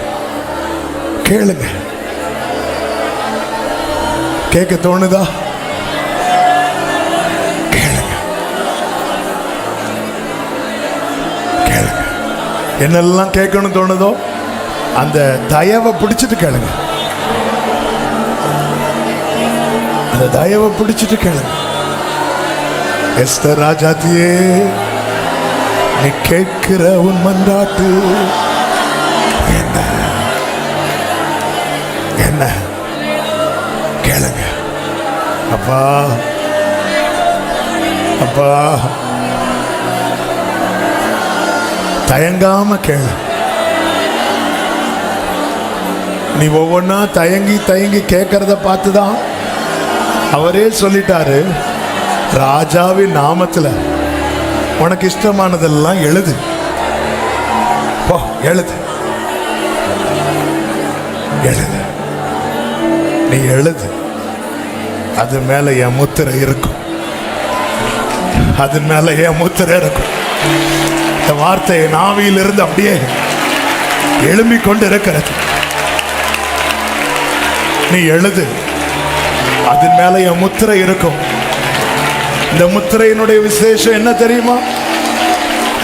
கேளுங்க. கேட்க தோணுதா? கேளுங்க. என்னெல்லாம் கேட்கணும் தோணுதோ அந்த தயவை பிடிச்சிட்டு கேளுங்க. அந்த தயவை பிடிச்சிட்டு கேளுங்க. எஸ்தர் ராஜாத்தியே, நீ கேட்கிற உன் மன்றாட்டு என்ன என்ன கேளுங்க. அப்பா அப்பா தயங்காம கேளு. நீ ஒவ்வொன்னா தயங்கி தயங்கி கேட்கறத பார்த்துதான் அவரே சொல்லிட்டாரு, ராஜாவின் நாமத்துல உனக்கு இஷ்டமானதெல்லாம் எழுது, போ எழுது எழுது, நீ எழுது, அது மேல என் முத்திரை இருக்கும், அது மேல என் முத்திரை இருக்கும். இந்த வார்த்தை நாவியில் இருந்து அப்படியே எழும்பிக் கொண்டு இருக்கிறது. நீ எழுது, அது மேல என் முத்திரை இருக்கும். இந்த முத்திரையினுடைய விசேஷம் என்ன தெரியுமா?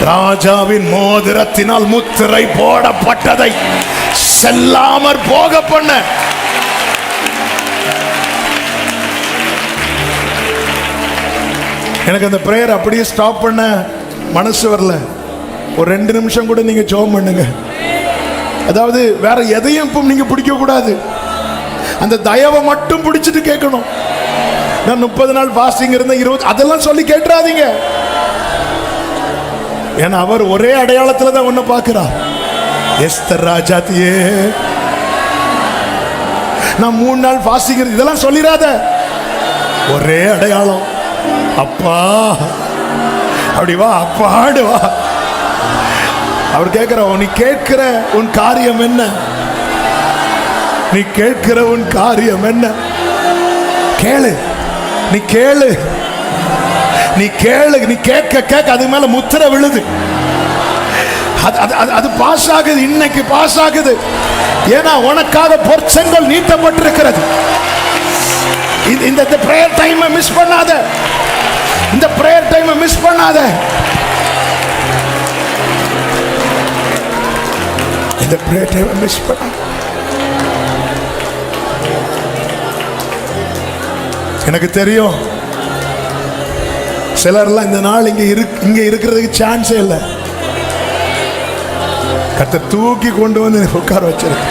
ராஜாவின் மோதிரத்தினால் முத்திரை போடப்பட்டதை செல்லாமற் போக பண்ண. எனக்கு அந்த பிரேயர் அப்படியே ஸ்டாப் பண்ண மனசு வரல. ஒரு 2 நிமிஷம் கூட நீங்க ஜெபம் பண்ணுங்க. அதாவது வேற எதையும் இப்போ நீங்க பிடிக்க கூடாது, அந்த தயவை மட்டும் பிடிச்சிட்டு கேட்கணும். நான் 30 நாள் பாஸ்டிங் இருந்த 20 அதெல்லாம் சொல்லி கேட்டுறாதீங்க. ஏன்னா அவர் ஒரே அடையாளத்துல தான் ஒண்ணு பார்க்கிறார். எஸ்தர் ராஜாத்தியே, நான் 3 நாள் பாஸ்டிங் இதெல்லாம் சொல்லிடாத, ஒரே அடையாளம். அப்பா அப்படி வா, அப்பாடு வா. அவர் கேட்கிற, நீ கேட்கிற உன் காரியம் என்ன? நீ கேட்கிற உன் காரியம் என்ன? கேளு, நீ கேளு, நீ கேளு. நீ கேட்க கேட்க அது மேல முத்திரை விழுது. அது பாஸ் ஆகுது, இன்னைக்கு பாஸ் ஆகுது. ஏன்னா உனக்காக பொற்செங்கல் நீட்டப்பட்டிருக்கிறது. இந்த பிரேயர் டைமை மிஸ் பண்ணாத, இந்த பிரேயர் டைமை மிஸ் பண்ணாத. இந்த பிரேயர் டைமை மிஸ் பண்ணாத. எனக்கு தெரியும் சிலர்லாம் இந்த நாள் இங்க இருக்கிறதுக்கு சான்ஸே இல்லை. கர்த்தர் தூக்கி கொண்டு வந்து உட்கார வச்சிருக்கு.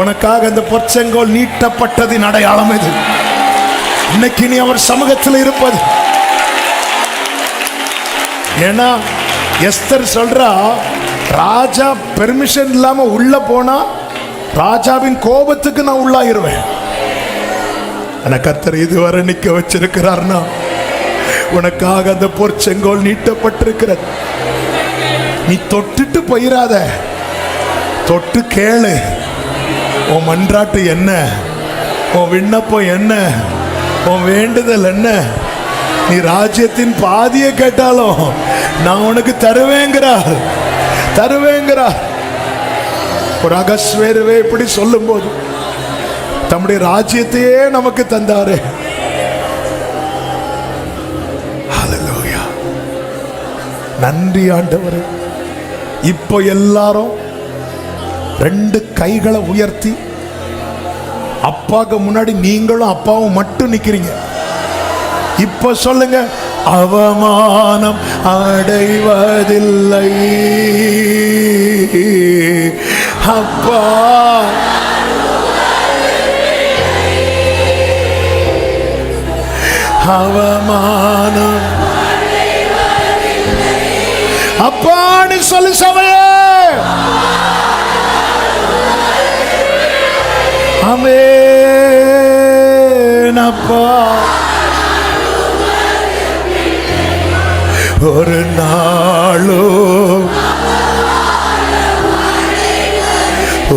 உனக்காக அந்த பொற்செங்கோல் நீட்டப்பட்டதின் அடையாளம் இது. இன்னைக்கு நீ அவர் சமூகத்தில் இருப்பது. ஏன்னா எஸ்தர் சொல்றா, ராஜா பெர்மிஷன் இல்லாம உள்ள போனா ராஜாவின் கோபத்துக்கு நான் உள்ளாயிருவேன். ஆனா கர்த்தர் இதுவரை நிக்க வச்சிருக்கிறார்னா உனக்காக அந்த பொற்செங்கோல் நீட்டப்பட்டிருக்கிறது. நீ தொட்டுட்டு போயிராத, தொட்டு கேளு. உன் மன்றாட்டு என்ன, உன் விண்ணப்பம் என்ன, உன் வேண்டுதல் என்ன? நீ ராஜ்யத்தின் பாதியை கேட்டாலும் நான் உனக்கு தருவேங்கிறார், தருவேங்கிறார். ஒரு அகஸ்வேருவே இப்படி சொல்லும் போது தம்முடைய ராஜ்யத்தையே நமக்கு தந்தாரு. ஹல்லேலூயா, நன்றி ஆண்டவரே. இப்போ எல்லாரும் 2 கைகளை உயர்த்தி அப்பாக்கு முன்னாடி நீங்களும் அப்பாவும் மட்டும் நிக்கிறீங்க. இப்ப சொல்லுங்க, அவமானம் அடைவதில்லை அப்பா, அவமானம் அப்பான்னு சொல்லு சபையே. ஆமென் அப்பா. ஒரு நாளும்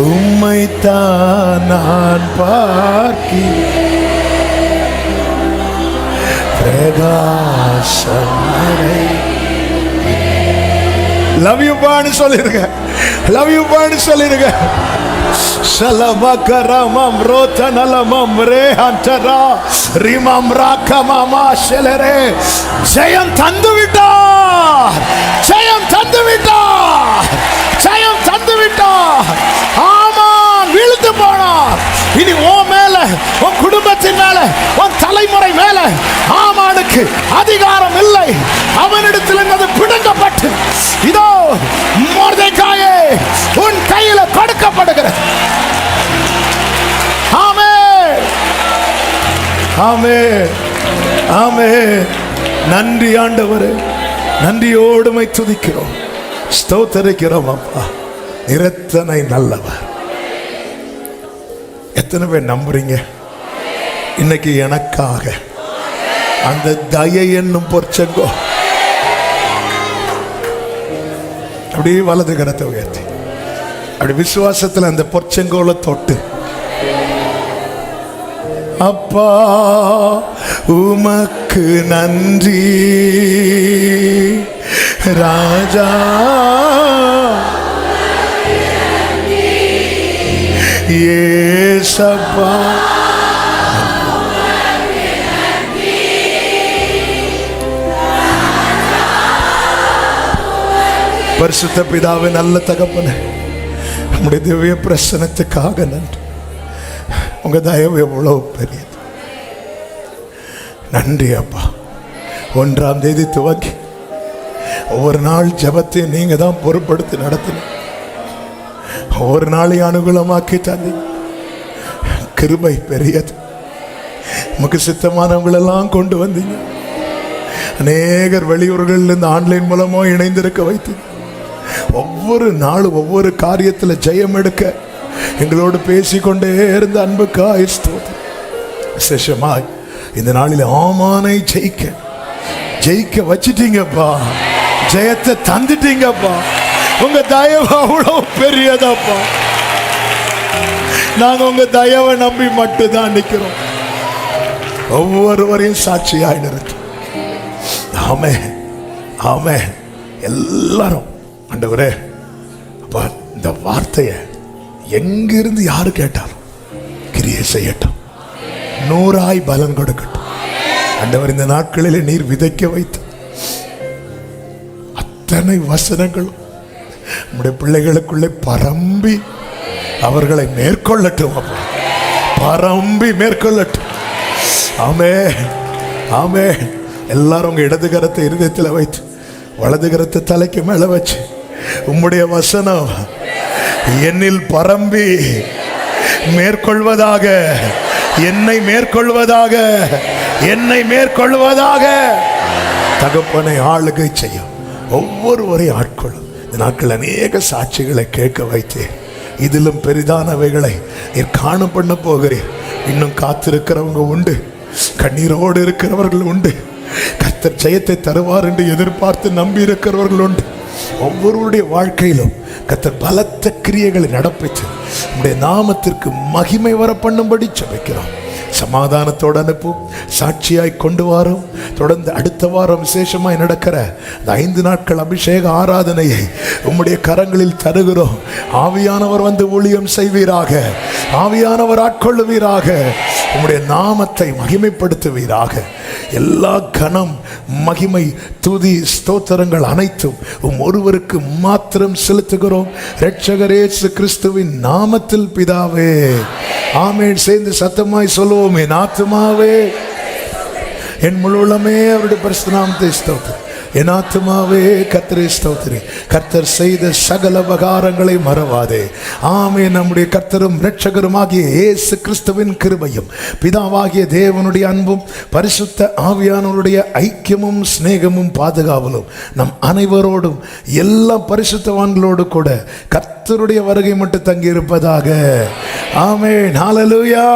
உம்மைத்தான் நான் பார்க்கிறேன். லவ் யூ பான்னு சொல்லிருங்க, லவ் யூ பான்னு சொல்லிருங்க. Shalabakaramam rotanalamam rehantara rimam rakamama shelere. ஜெயம் தந்து விட்டார், ஜெயம் தந்து விட்டார், ஜெயம் தந்து விட்டார். ஆமான் வீழ்ந்து போனார். இனி உன் மேல, உன் குடும்பத்தின் மேல, உன் தலைமுறை மேல ஆமானுக்கு அதிகாரம் இல்லை. அவனிடத்தில் அது பிடுங்கப்பட்டு இதோ மொர்தெகாயே உன் கையில கொடுக்கப்படுகிறது. ஆமென், ஆமென், ஆமென். நன்றி ஆண்டவரே, நன்றியோடு உம்மை துதிக்கிறோம், ஸ்தோத்திரிக்கிறோம். அப்பா நிரத்தனை நல்லவர். எத்தனை பேர் நம்புறீங்க இன்னைக்கு எனக்காக அந்த தயை என்னும் பொற்சங்கோ? அப்படியே வலது கரத்தை உயர்த்தி அப்படி விசுவாசத்தில் அந்த பொற்செங்கோல தொட்டு, அப்பா உமக்கு நன்றி ராஜா, ஏசப்பா பரிசுத்த பிதாவே, நல்ல தகப்பனே, உங்களுடைய திவ்ய பிரசனத்துக்காக நன்றி. உங்க தயவு எவ்வளவு பெரியது. நன்றி அப்பா. 1ஆம் தேதி துவங்கி ஒவ்வொரு நாள் ஜெபத்தை நீங்க தான் பொறுப்படுத்தி நடத்தின. ஒவ்வொரு நாளையும் அனுகூலமாக்கி தந்தீங்க. கிருபை பெரியது. நமக்கு சித்தமானவங்களெல்லாம் கொண்டு வந்தீங்க. அநேகர் வெளியூர்களில் இந்த ஆன்லைன் மூலமா இணைந்திருக்க வைத்தீங்க. ஒவ்வொரு நாளும் ஒவ்வொரு காரியத்தில் ஜெயம் எடுக்க எங்களோடு பேசிக்கொண்டே இருந்த அன்புக்காய் ஸ்தோத்திரம். விசேஷமாய் இந்த நாளில் ஆமானை ஜெயிக்க வச்சிட்டீங்கப்பா, ஜெயத்தை தந்துட்டீங்கப்பா. உங்க தயவு அவ்வளவு பெரியதாப்பா. நாங்க உங்க தயவை நம்பி மட்டும்தான் நிக்கிறோம். ஒவ்வொருவரையும் சாட்சியாய் நிறுத்தும். ஆமே, ஆமே. எல்லாரும் ஆண்டவரே, அப்பா இந்த வார்த்தையை எங்கிருந்து யாரு கேட்டாலும் கிரியை செய்யட்டும், 100ஆய் பலன் கொடுக்கட்டும். ஆண்டவர் இந்த நாட்களில் நீர் விதைக்க வைத்து அத்தனை வசனங்களும் நம்முடைய பிள்ளைகளுக்குள்ளே பரம்பி அவர்களை மேற்கொள்ளட்டும். அப்பா பரம்பி மேற்கொள்ளட்டும். ஆமே, ஆமே. எல்லாரும் உங்க இடது கரத்தை இருதயத்தில் வைத்து வலது கரத்தை தலைக்கு மேல வச்சு, உம்முடைய வசனம் என்னில் பரம்பி மேற்கொள்வதாக, என்னை மேற்கொள்வதாக, என்னை மேற்கொள்வதாக. தகப்பனை ஆளுகை செய்யும், ஒவ்வொருவரையும் ஆட்கொள்ளும். இந்த நாட்கள் அநேக சாட்சிகளை கேட்க வைத்து இதிலும் பெரிதானவைகளை நீர் காண பண்ண போகிறீர். இன்னும் காத்திருக்கிறவங்க உண்டு, கண்ணீரோடு இருக்கிறவர்கள் உண்டு, கர்த்தர் ஜெயத்தை தருவார் என்று எதிர்பார்த்து நம்பி இருக்கிறவர்கள் உண்டு. ஒவ்வொருவருடைய வாழ்க்கையிலும் கர்த்தர் பலத்த கிரியைகளை நடப்பித்து நம்முடைய நாமத்திற்கு மகிமை வர பண்ணும்படி ஜெபிக்கிறோம். சமாதானத்தோடு அனுப்பும், சாட்சியாய் கொண்டு வரோம். தொடர்ந்து அடுத்த வாரம் விசேஷமாய் நடக்கிற 5 நாட்கள் அபிஷேக ஆராதனையை உம்முடைய கரங்களில் தருகிறோம். ஆவியானவர் வந்து ஊழியம் செய்வீராக, ஆவியானவர் ஆட்கொள்ளுவீராக, உம்முடைய நாமத்தை மகிமைப்படுத்துவீராக. எல்லா கனம், மகிமை, துதி, ஸ்தோத்திரங்கள் அனைத்தும் ஒருவருக்கு மாத்திரம் செலுத்துகிறோம். இரட்சகர் இயேசு கிறிஸ்துவின் நாமத்தில் பிதாவே, ஆமென். சேர்ந்து சத்தமாய் சொல்லுவோம், என் ஆத்துமாவே என் முழு உள்ளமே அவருடைய பரிசுத்த நாமத்தை ஸ்தோத்திரி. என் ஆத்துமாவே கர்த்தரை ஸ்தோத்திரி. கர்த்தர் செய்த சகல உபகாரங்களை மறவாதே. ஆமென். நம்முடைய கர்த்தரும் இரட்சகருமாகிய இயேசு கிறிஸ்துவின் கிருபையும் பிதாவாகிய தேவனுடைய அன்பும் பரிசுத்த ஆவியானவருடைய ஐக்கியமும் சிநேகமும் பாதுகாவலும் நம் அனைவரோடும் எல்லா பரிசுத்தவான்களோடு கூட கர்த்தருடைய வருகை மட்டும் தங்கி இருப்பதாக. ஆமென். ஹல்லேலூயா.